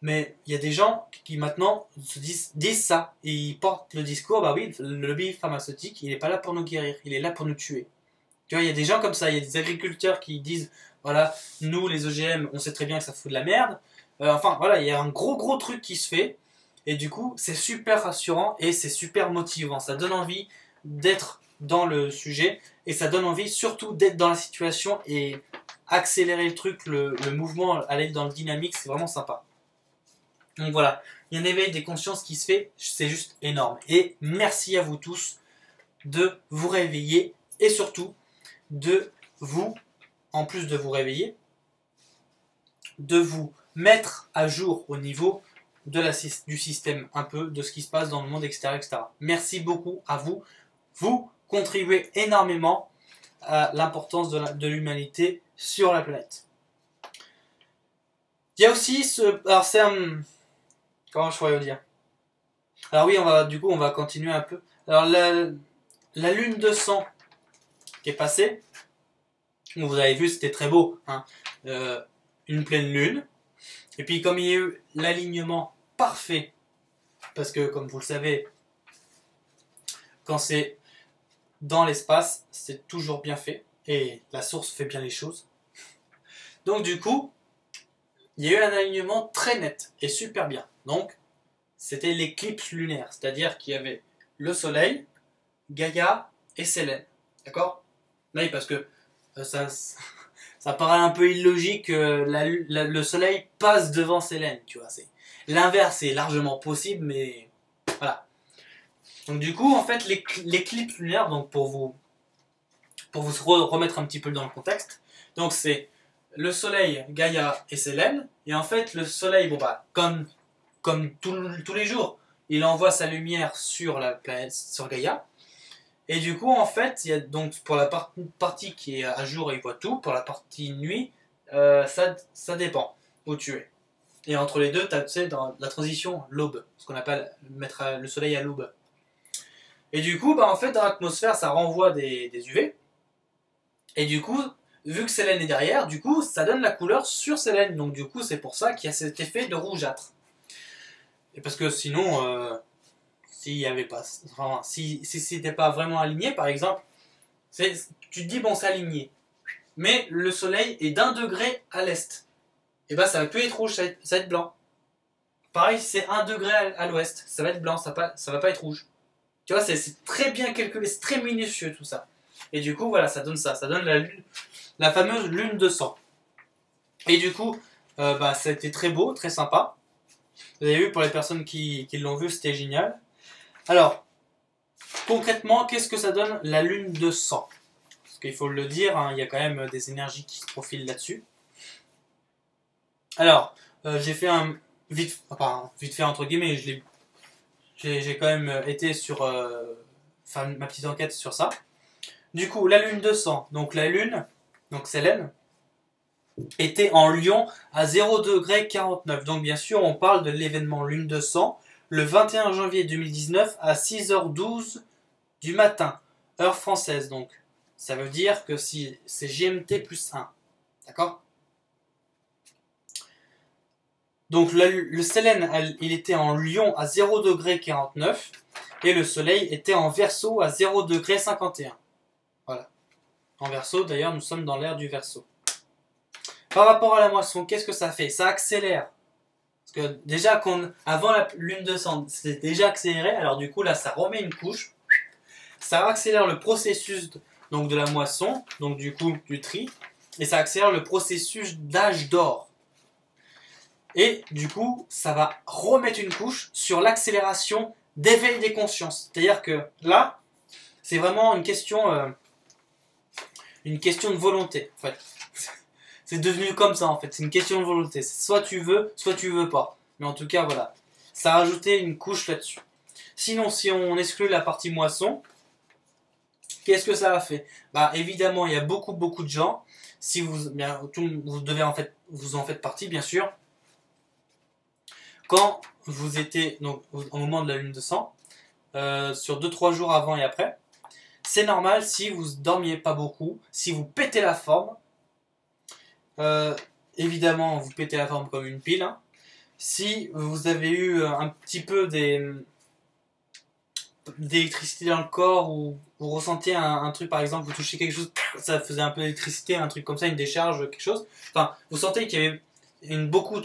Mais il y a des gens qui maintenant disent ça. Et ils portent le discours, bah oui, le lobby pharmaceutique, il n'est pas là pour nous guérir, il est là pour nous tuer. Tu vois, il y a des gens comme ça, il y a des agriculteurs qui disent, voilà, nous les OGM, on sait très bien que ça fout de la merde. Enfin, voilà, il y a un gros truc qui se fait. Et du coup, c'est super rassurant et c'est super motivant. Ça donne envie d'être dans le sujet et ça donne envie surtout d'être dans la situation et accélérer le truc, le mouvement, aller dans le dynamique, c'est vraiment sympa. Donc voilà, il y a un éveil des consciences qui se fait, c'est juste énorme. Et merci à vous tous de vous réveiller et surtout de vous, en plus de vous réveiller, de vous mettre à jour au niveau du système, un peu de ce qui se passe dans le monde, etc. etc. Merci beaucoup à vous. Vous contribuez énormément à l'importance de l'humanité sur la planète. Il y a aussi alors c'est un... Comment je pourrais vous dire? Alors oui, on va continuer un peu. Alors la lune de sang qui est passée, vous avez vu, c'était très beau. Hein. Une pleine lune. Et puis comme il y a eu l'alignement parfait, parce que comme vous le savez, quand c'est dans l'espace, c'est toujours bien fait. Et la source fait bien les choses. Donc du coup, il y a eu un alignement très net et super bien. Donc, c'était l'éclipse lunaire. C'est-à-dire qu'il y avait le Soleil, Gaïa et Sélène. D'accord? Oui, parce que ça paraît un peu illogique que le Soleil passe devant Sélène. Tu vois, l'inverse est largement possible, mais voilà. Donc du coup, en fait, l'éclipse lunaire, donc pour vous remettre un petit peu dans le contexte, donc c'est le Soleil, Gaïa et Sélène, et en fait le Soleil, bon bah comme tous les jours, il envoie sa lumière sur la planète, sur Gaïa, et du coup en fait, il y a donc pour la partie qui est à jour, il voit tout, pour la partie nuit, ça dépend où tu es. Et entre les deux, tu sais, dans la transition, l'aube, ce qu'on appelle mettre le Soleil à l'aube. Et du coup, bah en fait, dans l'atmosphère, ça renvoie des UV. Et du coup, vu que Sélène est derrière, du coup, ça donne la couleur sur Sélène. Donc du coup, c'est pour ça qu'il y a cet effet de rougeâtre. Et parce que sinon, s'il y avait pas, enfin, si c'était pas vraiment aligné, par exemple, tu te dis bon, c'est aligné, mais le Soleil est d'1 degré à l'est. Et bah ça va plus être rouge, ça va être blanc. Pareil, si c'est 1 degré à l'ouest, ça va être blanc, ça va pas être rouge. Tu vois, c'est très bien calculé, c'est très minutieux tout ça. Et du coup, voilà, ça donne la fameuse lune de sang. Et du coup, bah, ça a été très beau, très sympa. Vous avez vu, pour les personnes qui l'ont vu, c'était génial. Alors, concrètement, qu'est-ce que ça donne la lune de sang? Parce qu'il faut le dire, hein, il y a quand même des énergies qui se profilent là-dessus. Alors, j'ai fait un vite fait entre guillemets, j'ai quand même été sur faire ma petite enquête sur ça. Du coup, la lune de sang, donc la lune, donc Sélène, était en Lion à 0°49. Donc bien sûr, on parle de l'événement lune de sang le 21 janvier 2019 à 6h12 du matin, heure française donc. Ça veut dire que si c'est GMT plus 1. D'accord? Donc le Sélène, il était en Lion à 0°49 et le Soleil était en Verseau à 0°51. Voilà. En Verseau, d'ailleurs, nous sommes dans l'ère du Verseau. Par rapport à la moisson, qu'est-ce que ça fait? Ça accélère. Parce que déjà, avant la lune de sang, c'était déjà accéléré. Alors du coup, là, ça remet une couche. Ça accélère le processus donc, de la moisson, donc du coup, du tri. Et ça accélère le processus d'âge d'or. Et du coup, ça va remettre une couche sur l'accélération d'éveil des consciences. C'est-à-dire que là, c'est vraiment une question de volonté. En fait. C'est devenu comme ça en fait, c'est une question de volonté. Soit tu veux pas. Mais en tout cas, voilà. Ça a rajouté une couche là-dessus. Sinon, si on exclut la partie moisson, qu'est-ce que ça a fait? Bah évidemment, il y a beaucoup de gens. Si vous, vous devez vous en faites partie, bien sûr. Quand vous étiez, donc au moment de la lune de sang, sur 2-3 jours avant et après, c'est normal si vous dormiez pas beaucoup, si vous pétez la forme. Évidemment, vous pétez la forme comme une pile. Hein. Si vous avez eu un petit peu d'électricité dans le corps ou vous ressentiez un truc, par exemple, vous touchez quelque chose, ça faisait un peu d'électricité, un truc comme ça, une décharge, quelque chose. Enfin, vous sentez qu'il y avait beaucoup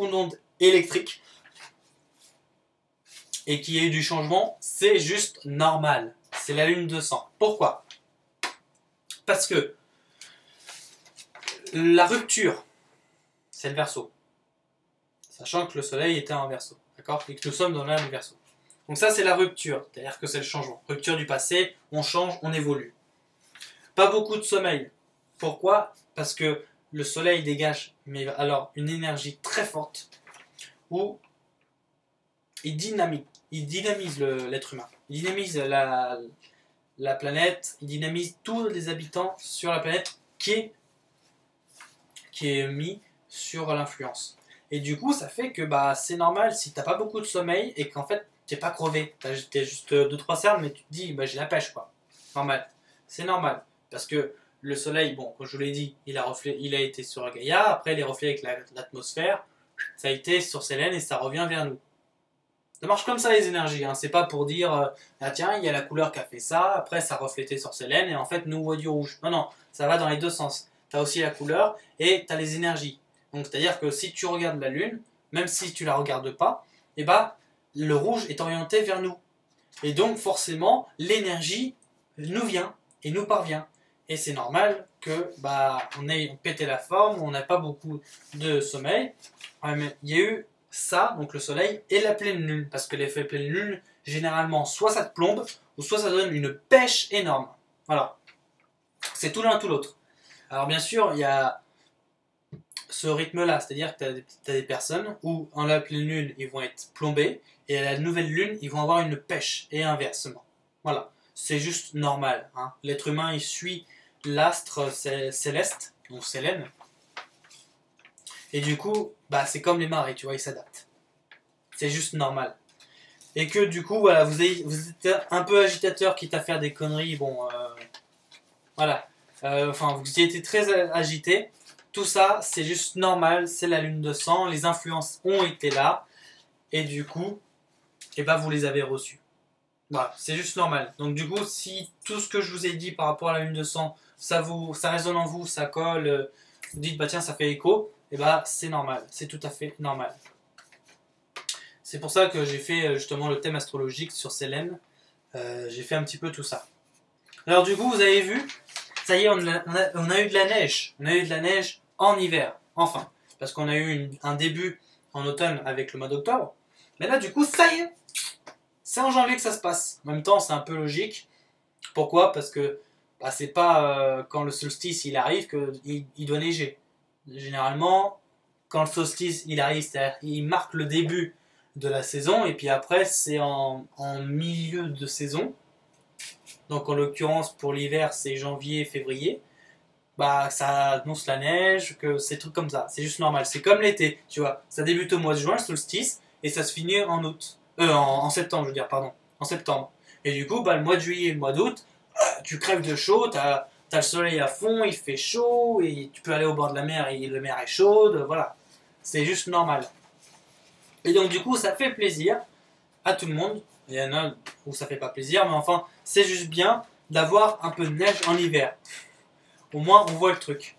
d'ondes électriques et qu'il y a eu du changement, c'est juste normal. C'est la lune de sang. Pourquoi? Parce que la rupture, c'est le Verseau. Sachant que le soleil était en Verseau. D'accord? Et que nous sommes dans l'ère du Verseau. Donc ça, c'est la rupture. C'est-à-dire que c'est le changement. Rupture du passé, on change, on évolue. Pas beaucoup de sommeil. Pourquoi? Parce que le soleil dégage alors une énergie très forte où il dynamise l'être humain. Il dynamise la planète, il dynamise tous les habitants sur la planète qui est mis sur l'influence. Et du coup, ça fait que bah, c'est normal si t'as pas beaucoup de sommeil et qu'en fait, t'es pas crevé. T'as juste 2-3 cernes, mais tu te dis, bah, j'ai la pêche, quoi. Normal. C'est normal. Parce que le soleil, bon, comme je vous l'ai dit, il a été sur Gaïa, après il est reflété avec l'atmosphère, ça a été sur Sélène et ça revient vers nous. Ça marche comme ça les énergies, hein. C'est pas pour dire, ah tiens, il y a la couleur qui a fait ça, après ça a reflété sur Sélène et en fait nous on voit du rouge. Non, non, ça va dans les deux sens. T'as aussi la couleur et t'as les énergies. Donc c'est-à-dire que si tu regardes la lune, même si tu la regardes pas, et bah le rouge est orienté vers nous. Et donc forcément l'énergie nous vient et nous parvient. Et c'est normal que bah on ait pété la forme, on n'a pas beaucoup de sommeil. Ouais, mais il y a eu ça, donc le soleil et la pleine lune, parce que l'effet pleine lune, généralement soit ça te plombe, ou soit ça donne une pêche énorme. Voilà. C'est tout l'un tout l'autre. Alors bien sûr, il y a ce rythme-là, c'est-à-dire que tu as des personnes où en la pleine lune, ils vont être plombés, et à la nouvelle lune, ils vont avoir une pêche, et inversement. Voilà, c'est juste normal. Hein. L'être humain, il suit l'astre céleste, donc Sélène, et du coup, bah, c'est comme les marées, tu vois, ils s'adaptent. C'est juste normal. Et que du coup, voilà, vous êtes un peu agitateur, quitte à faire des conneries, bon, voilà. Enfin, vous étiez très agité. Tout ça, c'est juste normal, c'est la lune de sang, les influences ont été là, et du coup, et bah, vous les avez reçues. Voilà, c'est juste normal. Donc du coup, si tout ce que je vous ai dit par rapport à la lune de sang, ça résonne en vous, ça colle, vous dites, bah tiens, ça fait écho, et bah c'est normal, c'est tout à fait normal. C'est pour ça que j'ai fait justement le thème astrologique sur Sélène, j'ai fait un petit peu tout ça. Alors du coup, vous avez vu, ça y est, on a eu de la neige. On a eu de la neige en hiver, enfin. Parce qu'on a eu un début en automne avec le mois d'octobre. Mais là, du coup, ça y est, c'est en janvier que ça se passe. En même temps, c'est un peu logique. Pourquoi? Parce que bah, c'est pas quand le solstice il arrive qu'il doit neiger. Généralement, quand le solstice il arrive, c'est-à-dire il marque le début de la saison, et puis après c'est en milieu de saison. Donc en l'occurrence pour l'hiver c'est janvier, février. Bah ça annonce la neige, que c'est trucs comme ça. C'est juste normal. C'est comme l'été, tu vois. Ça débute au mois de juin, le solstice, et ça se finit en août. En septembre, je veux dire, pardon. En septembre. Et du coup, bah, le mois de juillet et le mois d'août, tu crèves de chaud, t'as le soleil à fond, il fait chaud, et tu peux aller au bord de la mer et la mer est chaude, voilà. C'est juste normal. Et donc du coup, ça fait plaisir à tout le monde. Il y en a où ça fait pas plaisir, mais enfin, c'est juste bien d'avoir un peu de neige en hiver. Au moins, on voit le truc.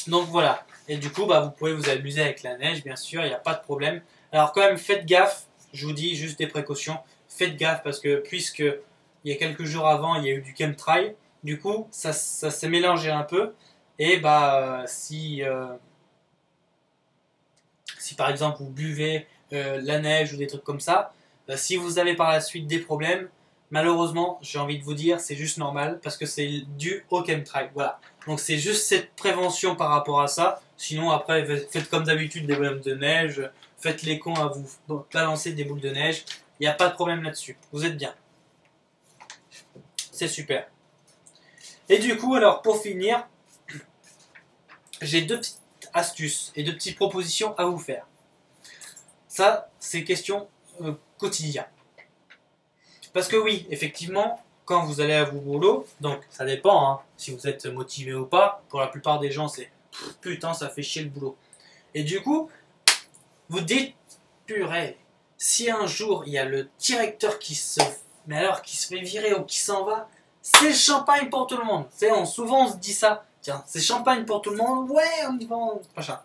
Donc voilà. Et du coup, bah, vous pouvez vous amuser avec la neige, bien sûr, il n'y a pas de problème. Alors quand même, faites gaffe. Je vous dis juste des précautions. Faites gaffe parce que puisque il y a quelques jours avant, il y a eu du chemtrail, du coup, ça s'est mélangé un peu. Et bah, si par exemple vous buvez la neige ou des trucs comme ça, si vous avez par la suite des problèmes, malheureusement, j'ai envie de vous dire, c'est juste normal parce que c'est dû au chemtrail. Voilà. Donc c'est juste cette prévention par rapport à ça. Sinon après, faites comme d'habitude des bonhommes de neige, faites les cons à vous balancer des boules de neige. Il n'y a pas de problème là-dessus. Vous êtes bien. C'est super. Et du coup, alors pour finir, j'ai deux petites astuces et deux petites propositions à vous faire. Ça, c'est question quotidien. Parce que oui, effectivement, quand vous allez à vos boulots, donc ça dépend hein, si vous êtes motivé ou pas. Pour la plupart des gens, c'est putain, ça fait chier le boulot. Et du coup, vous dites, purée, si un jour il y a le directeur qui se fait virer ou qui s'en va, c'est le champagne pour tout le monde. Souvent on se dit ça, tiens, c'est champagne pour tout le monde, ouais, on y va, machin.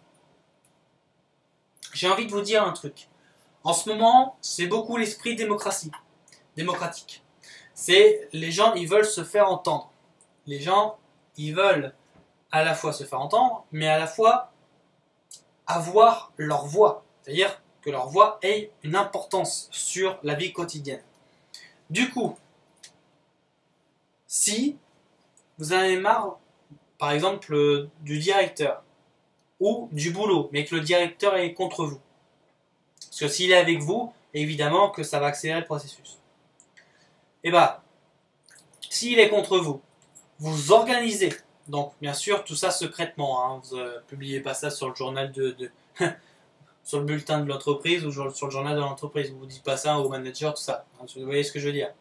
J'ai envie de vous dire un truc. En ce moment, c'est beaucoup l'esprit démocratique. C'est les gens, ils veulent se faire entendre. Les gens, ils veulent à la fois se faire entendre, mais à la fois avoir leur voix. C'est-à-dire que leur voix ait une importance sur la vie quotidienne. Du coup, si vous en avez marre, par exemple, du directeur ou du boulot, mais que le directeur est contre vous, parce que s'il est avec vous, évidemment que ça va accélérer le processus. Et bah, s'il est contre vous, vous organisez. Donc, bien sûr, tout ça secrètement. Hein, vous ne publiez pas ça sur le journal sur le bulletin de l'entreprise ou sur le journal de l'entreprise. Vous ne dites pas ça au manager, tout ça. Vous voyez ce que je veux dire.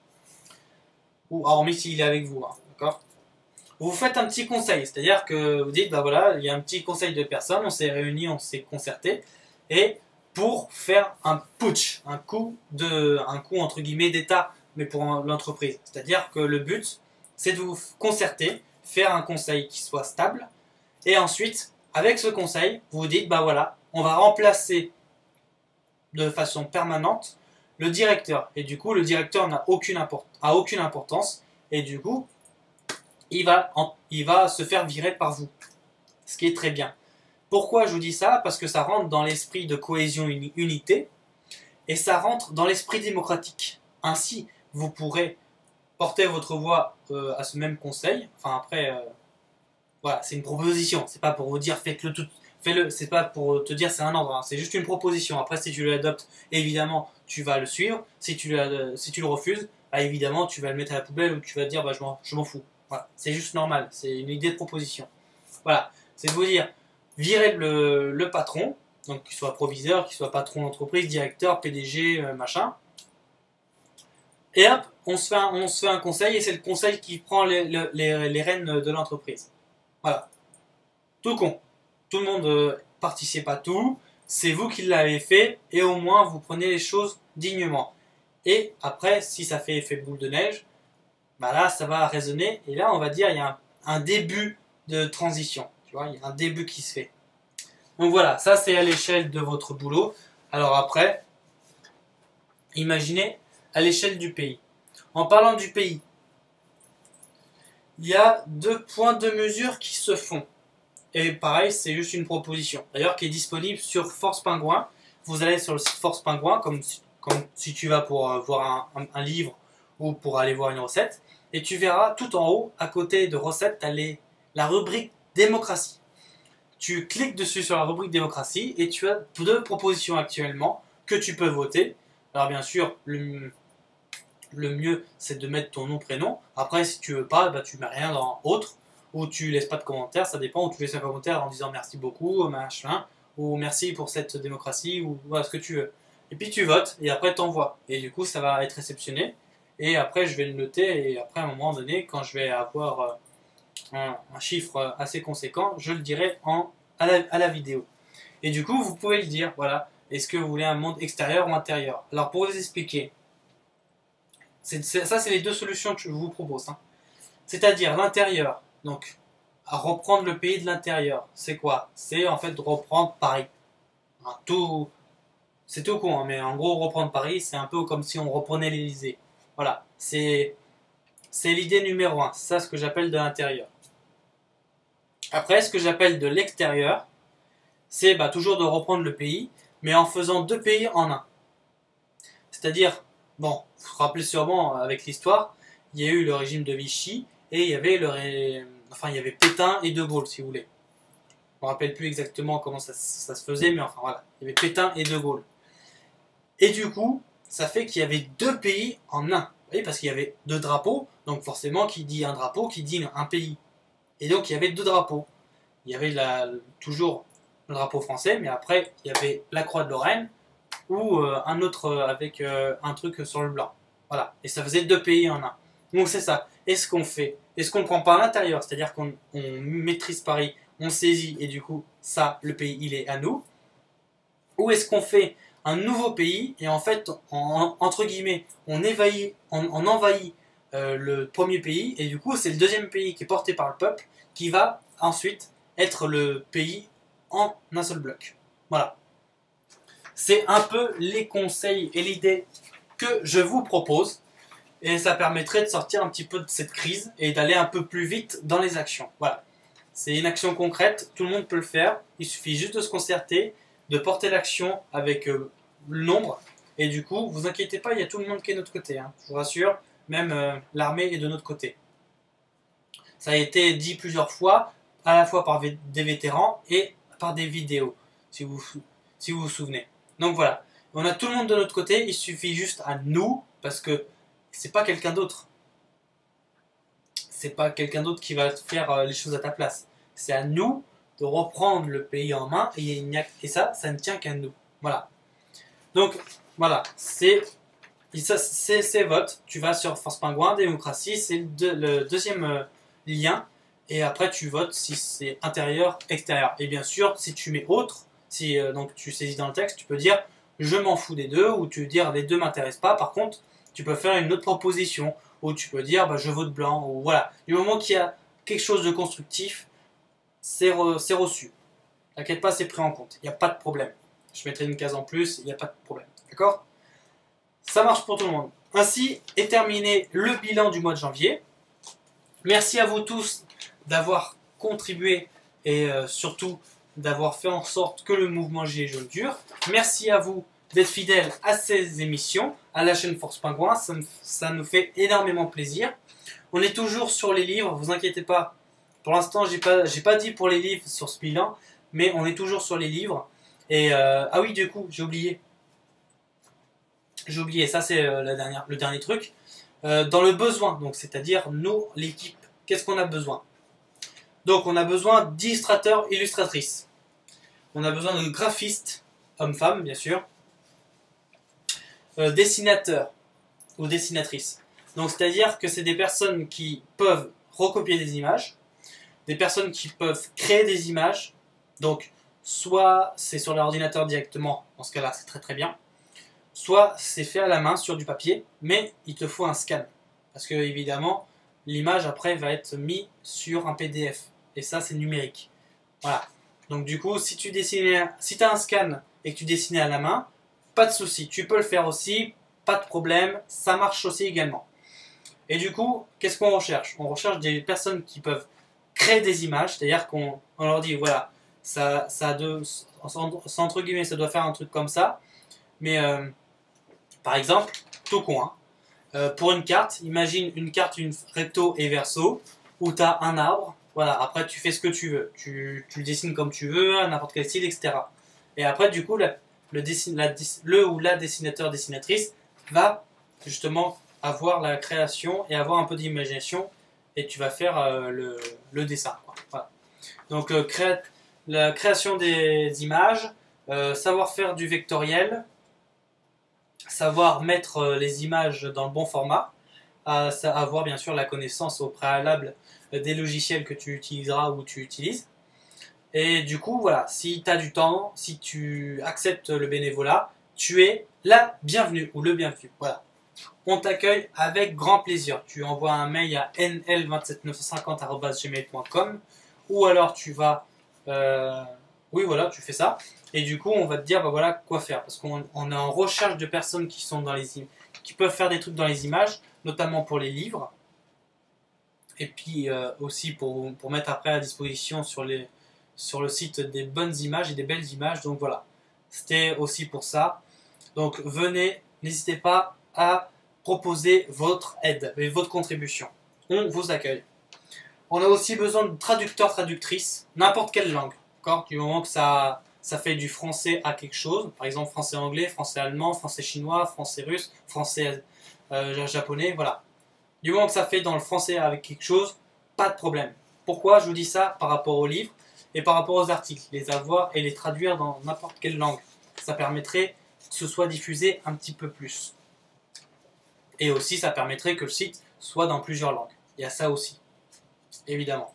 Ou hormis s'il est avec vous, hein, d'accord. Vous faites un petit conseil, c'est-à-dire que vous dites, bah voilà, il y a un petit conseil de personnes, on s'est réunis, on s'est concerté, et pour faire un putsch, un coup entre guillemets d'État, mais pour l'entreprise. C'est-à-dire que le but, c'est de vous concerter, faire un conseil qui soit stable, et ensuite, avec ce conseil, vous vous dites, bah voilà, on va remplacer de façon permanente le directeur. Et du coup, le directeur n'a aucune importance, et du coup, il va se faire virer par vous. Ce qui est très bien. Pourquoi je vous dis ça? Parce que ça rentre dans l'esprit de cohésion unité, et ça rentre dans l'esprit démocratique. Ainsi, vous pourrez porter votre voix à ce même conseil. Enfin après, voilà, c'est une proposition. C'est pas pour vous dire faites-le tout, fais-le. C'est pas pour te dire c'est un ordre. Hein. C'est juste une proposition. Après, si tu l'adoptes, évidemment, tu vas le suivre. Si tu le refuses, bah, évidemment, tu vas le mettre à la poubelle ou tu vas te dire bah je m'en fous. Voilà, c'est juste normal. C'est une idée de proposition. Voilà, c'est de vous dire virer le patron, donc qu'il soit proviseur, qu'il soit patron d'entreprise, directeur, PDG, machin. Et hop, on se fait un conseil et c'est le conseil qui prend les rênes de l'entreprise. Voilà. Tout con. Tout le monde participe à tout. C'est vous qui l'avez fait et au moins vous prenez les choses dignement. Et après, si ça fait effet boule de neige, bah là ça va résonner et là on va dire il y a un début de transition. Tu vois, il y a un début qui se fait. Donc voilà, ça c'est à l'échelle de votre boulot. Alors après, imaginez à l'échelle du pays. En parlant du pays, il y a 2 points de mesure qui se font. Et pareil, c'est juste une proposition. D'ailleurs, qui est disponible sur Force Pingouin. Vous allez sur le site Force Pingouin, comme si tu vas pour voir un livre ou pour aller voir une recette. Et tu verras tout en haut, à côté de recettes, tu as la rubrique démocratie. Tu cliques dessus sur la rubrique démocratie et tu as 2 propositions actuellement que tu peux voter. Alors bien sûr, le mieux c'est de mettre ton nom, prénom. Après, si tu veux pas, bah, tu mets rien dans autre, ou tu laisses pas de commentaire, ça dépend, ou tu laisses un commentaire en disant merci beaucoup, machin, ou merci pour cette démocratie, ou voilà ce que tu veux. Et puis tu votes, et après t'envoies. Et du coup, ça va être réceptionné. Et après, je vais le noter, et après, à un moment donné, quand je vais avoir un chiffre assez conséquent, je le dirai à la vidéo. Et du coup, vous pouvez le dire, voilà, est-ce que vous voulez un monde extérieur ou intérieur? Alors, pour vous expliquer, ça, c'est les 2 solutions que je vous propose. Hein. C'est-à-dire l'intérieur, donc à reprendre le pays de l'intérieur. C'est quoi? C'est en fait de reprendre Paris. Hein, c'est tout con, hein, mais en gros, reprendre Paris, c'est un peu comme si on reprenait l'Elysée. Voilà, c'est l'idée numéro 1. C'est ça ce que j'appelle de l'intérieur. Après, ce que j'appelle de l'extérieur, c'est toujours de reprendre le pays, mais en faisant 2 pays en un. C'est-à-dire, bon, vous vous rappelez sûrement avec l'histoire, il y a eu le régime de Vichy et il y avait il y avait Pétain et De Gaulle, si vous voulez. Je ne me rappelle plus exactement comment ça se faisait, mais enfin voilà, il y avait Pétain et De Gaulle. Et du coup, ça fait qu'il y avait 2 pays en un. Vous voyez, parce qu'il y avait 2 drapeaux, donc forcément, qui dit un drapeau, qui dit un pays. Et donc, il y avait 2 drapeaux. Il y avait toujours le drapeau français, mais après, il y avait la croix de Lorraine, ou un autre avec un truc sur le blanc. Voilà. Et ça faisait 2 pays en un. Donc c'est ça. Est-ce qu'on fait? Est-ce qu'on prend pas à l'intérieur? C'est-à-dire qu'on maîtrise Paris, on saisit, et du coup, ça, le pays, il est à nous. Ou est-ce qu'on fait un nouveau pays, et en fait, entre guillemets, on envahit le premier pays, et du coup, c'est le deuxième pays qui est porté par le peuple, qui va ensuite être le pays en un seul bloc. Voilà. C'est un peu les conseils et l'idée que je vous propose. Et ça permettrait de sortir un petit peu de cette crise et d'aller un peu plus vite dans les actions. Voilà. C'est une action concrète, tout le monde peut le faire. Il suffit juste de se concerter, de porter l'action avec le nombre. Et du coup, vous inquiétez pas, il y a tout le monde qui est de notre côté. Hein. Je vous rassure, même l'armée est de notre côté. Ça a été dit plusieurs fois, à la fois par des vétérans et par des vidéos, si vous vous souvenez. Donc voilà, on a tout le monde de notre côté, il suffit juste à nous, parce que c'est pas quelqu'un d'autre. C'est pas quelqu'un d'autre qui va faire les choses à ta place. C'est à nous de reprendre le pays en main, et ça ne tient qu'à nous. Voilà. Donc voilà, c'est vote. Tu vas sur Force Pingouin, démocratie, c'est le deuxième lien, et après tu votes si c'est intérieur, extérieur. Et bien sûr, si tu mets autre, si donc tu saisis dans le texte, tu peux dire je m'en fous des 2, ou tu peux dire les 2 m'intéressent pas. Par contre, tu peux faire une autre proposition, ou tu peux dire je vote blanc, ou voilà. Du moment qu'il y a quelque chose de constructif, c'est reçu. T'inquiète pas, c'est pris en compte, il n'y a pas de problème. Je mettrai une case en plus, il n'y a pas de problème. D'accord? Ça marche pour tout le monde. Ainsi est terminé le bilan du mois de janvier. Merci à vous tous d'avoir contribué et surtout d'avoir fait en sorte que le mouvement Gilets jaunes dure. Merci à vous d'être fidèles à ces émissions, à la chaîne Force Pingouin, ça nous fait énormément plaisir. On est toujours sur les livres, vous inquiétez pas. Pour l'instant, j'ai pas dit pour les livres sur ce bilan, mais on est toujours sur les livres. Et ah oui, du coup, j'ai oublié, ça c'est le dernier truc. Dans le besoin, donc c'est-à-dire nous, l'équipe, qu'est-ce qu'on a besoin? Donc on a besoin d'illustrateurs, illustratrices. On a besoin de graphistes, hommes-femmes bien sûr. Dessinateurs ou dessinatrices. Donc c'est-à-dire que c'est des personnes qui peuvent recopier des images, des personnes qui peuvent créer des images. Donc soit c'est sur l'ordinateur directement, dans ce cas-là c'est très très bien. Soit c'est fait à la main sur du papier, mais il te faut un scan. Parce que évidemment, l'image après va être mise sur un PDF. Et ça c'est numérique. Voilà. Donc du coup, si tu as un scan et que tu dessinais à la main, pas de souci, tu peux le faire aussi, pas de problème, ça marche aussi également. Et du coup, qu'est-ce qu'on recherche? On recherche des personnes qui peuvent créer des images, c'est-à-dire qu'on leur dit, voilà, entre guillemets, ça doit faire un truc comme ça, mais par exemple, tout con, hein, pour une carte, imagine une carte une recto et verso, où tu as un arbre. Voilà, après tu fais ce que tu veux. Tu le dessines comme tu veux, à n'importe quel style, etc. Et après, du coup, le ou la dessinateur-dessinatrice va justement avoir la création et avoir un peu d'imagination. Et tu vas faire le dessin, quoi. Voilà. Donc, la création des images, savoir faire du vectoriel, savoir mettre les images dans le bon format, avoir bien sûr la connaissance au préalable des logiciels que tu utiliseras ou tu utilises. Et du coup, voilà, si tu as du temps, si tu acceptes le bénévolat, tu es la bienvenue ou le bienvenu. Voilà. On t'accueille avec grand plaisir. Tu envoies un mail à nl27950@gmail.com ou alors tu vas... oui, voilà, tu fais ça. Et du coup, on va te dire bah, voilà quoi faire. Parce qu'on est en recherche de personnes qui sont dans qui peuvent faire des trucs dans les images, notamment pour les livres. Et puis aussi pour mettre après à disposition sur le site des bonnes images et des belles images. Donc voilà, c'était aussi pour ça. Donc venez, n'hésitez pas à proposer votre aide et votre contribution. On vous accueille. On a aussi besoin de traducteurs, traductrices, n'importe quelle langue. Du moment que ça fait du français à quelque chose, par exemple français-anglais, français-allemand, français-chinois, français-russe, français japonais, voilà. Du moment que ça fait dans le français avec quelque chose, pas de problème. Pourquoi je vous dis ça? Par rapport aux livres et par rapport aux articles. Les avoir et les traduire dans n'importe quelle langue. Ça permettrait que ce soit diffusé un petit peu plus. Et aussi, ça permettrait que le site soit dans plusieurs langues. Il y a ça aussi, évidemment.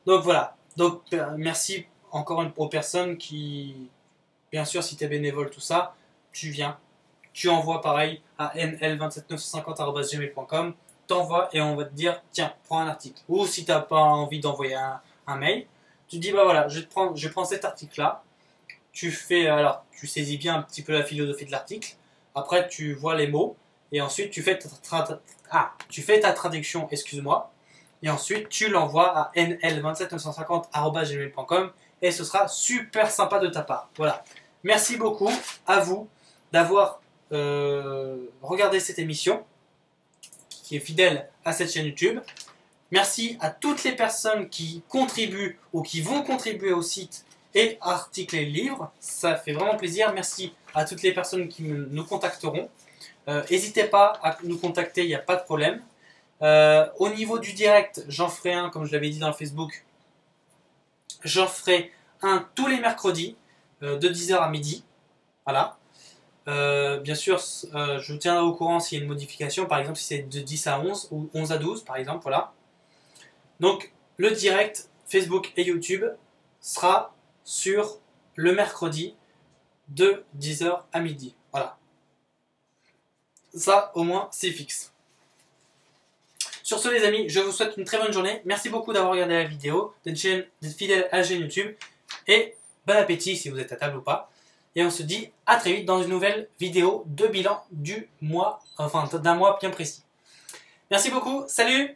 Donc voilà. Donc merci encore aux personnes qui, bien sûr, si tu es bénévole, tout ça, tu viens. Tu envoies pareil à nl27950@gmail.com. T'envoies et on va te dire tiens, prends un article. Ou si tu n'as pas envie d'envoyer un mail, tu dis bah voilà, je prends cet article là. Tu fais alors, tu saisis bien un petit peu la philosophie de l'article. Après, tu vois les mots et ensuite tu fais ta traduction, excuse-moi. Et ensuite, tu l'envoies à nl27950@gmail.com et ce sera super sympa de ta part. Voilà. Merci beaucoup à vous d'avoir regardé cette émission qui est fidèle à cette chaîne YouTube. Merci à toutes les personnes qui contribuent ou qui vont contribuer au site et articles et livres. Ça fait vraiment plaisir. Merci à toutes les personnes qui nous contacteront. N'hésitez pas à nous contacter, il n'y a pas de problème. Au niveau du direct, j'en ferai un, comme je l'avais dit dans le Facebook. J'en ferai un tous les mercredis, de 10h à midi. Voilà. Bien sûr, je vous tiendrai au courant s'il y a une modification, par exemple si c'est de 10 à 11 ou 11 à 12 par exemple, voilà. Donc le direct Facebook et YouTube sera sur le mercredi de 10h à midi, voilà. Ça au moins c'est fixe. Sur ce les amis, je vous souhaite une très bonne journée, merci beaucoup d'avoir regardé la vidéo, d'être fidèle à la chaîne YouTube et bon appétit si vous êtes à table ou pas. Et on se dit à très vite dans une nouvelle vidéo de bilan du mois, enfin d'un mois bien précis. Merci beaucoup, salut!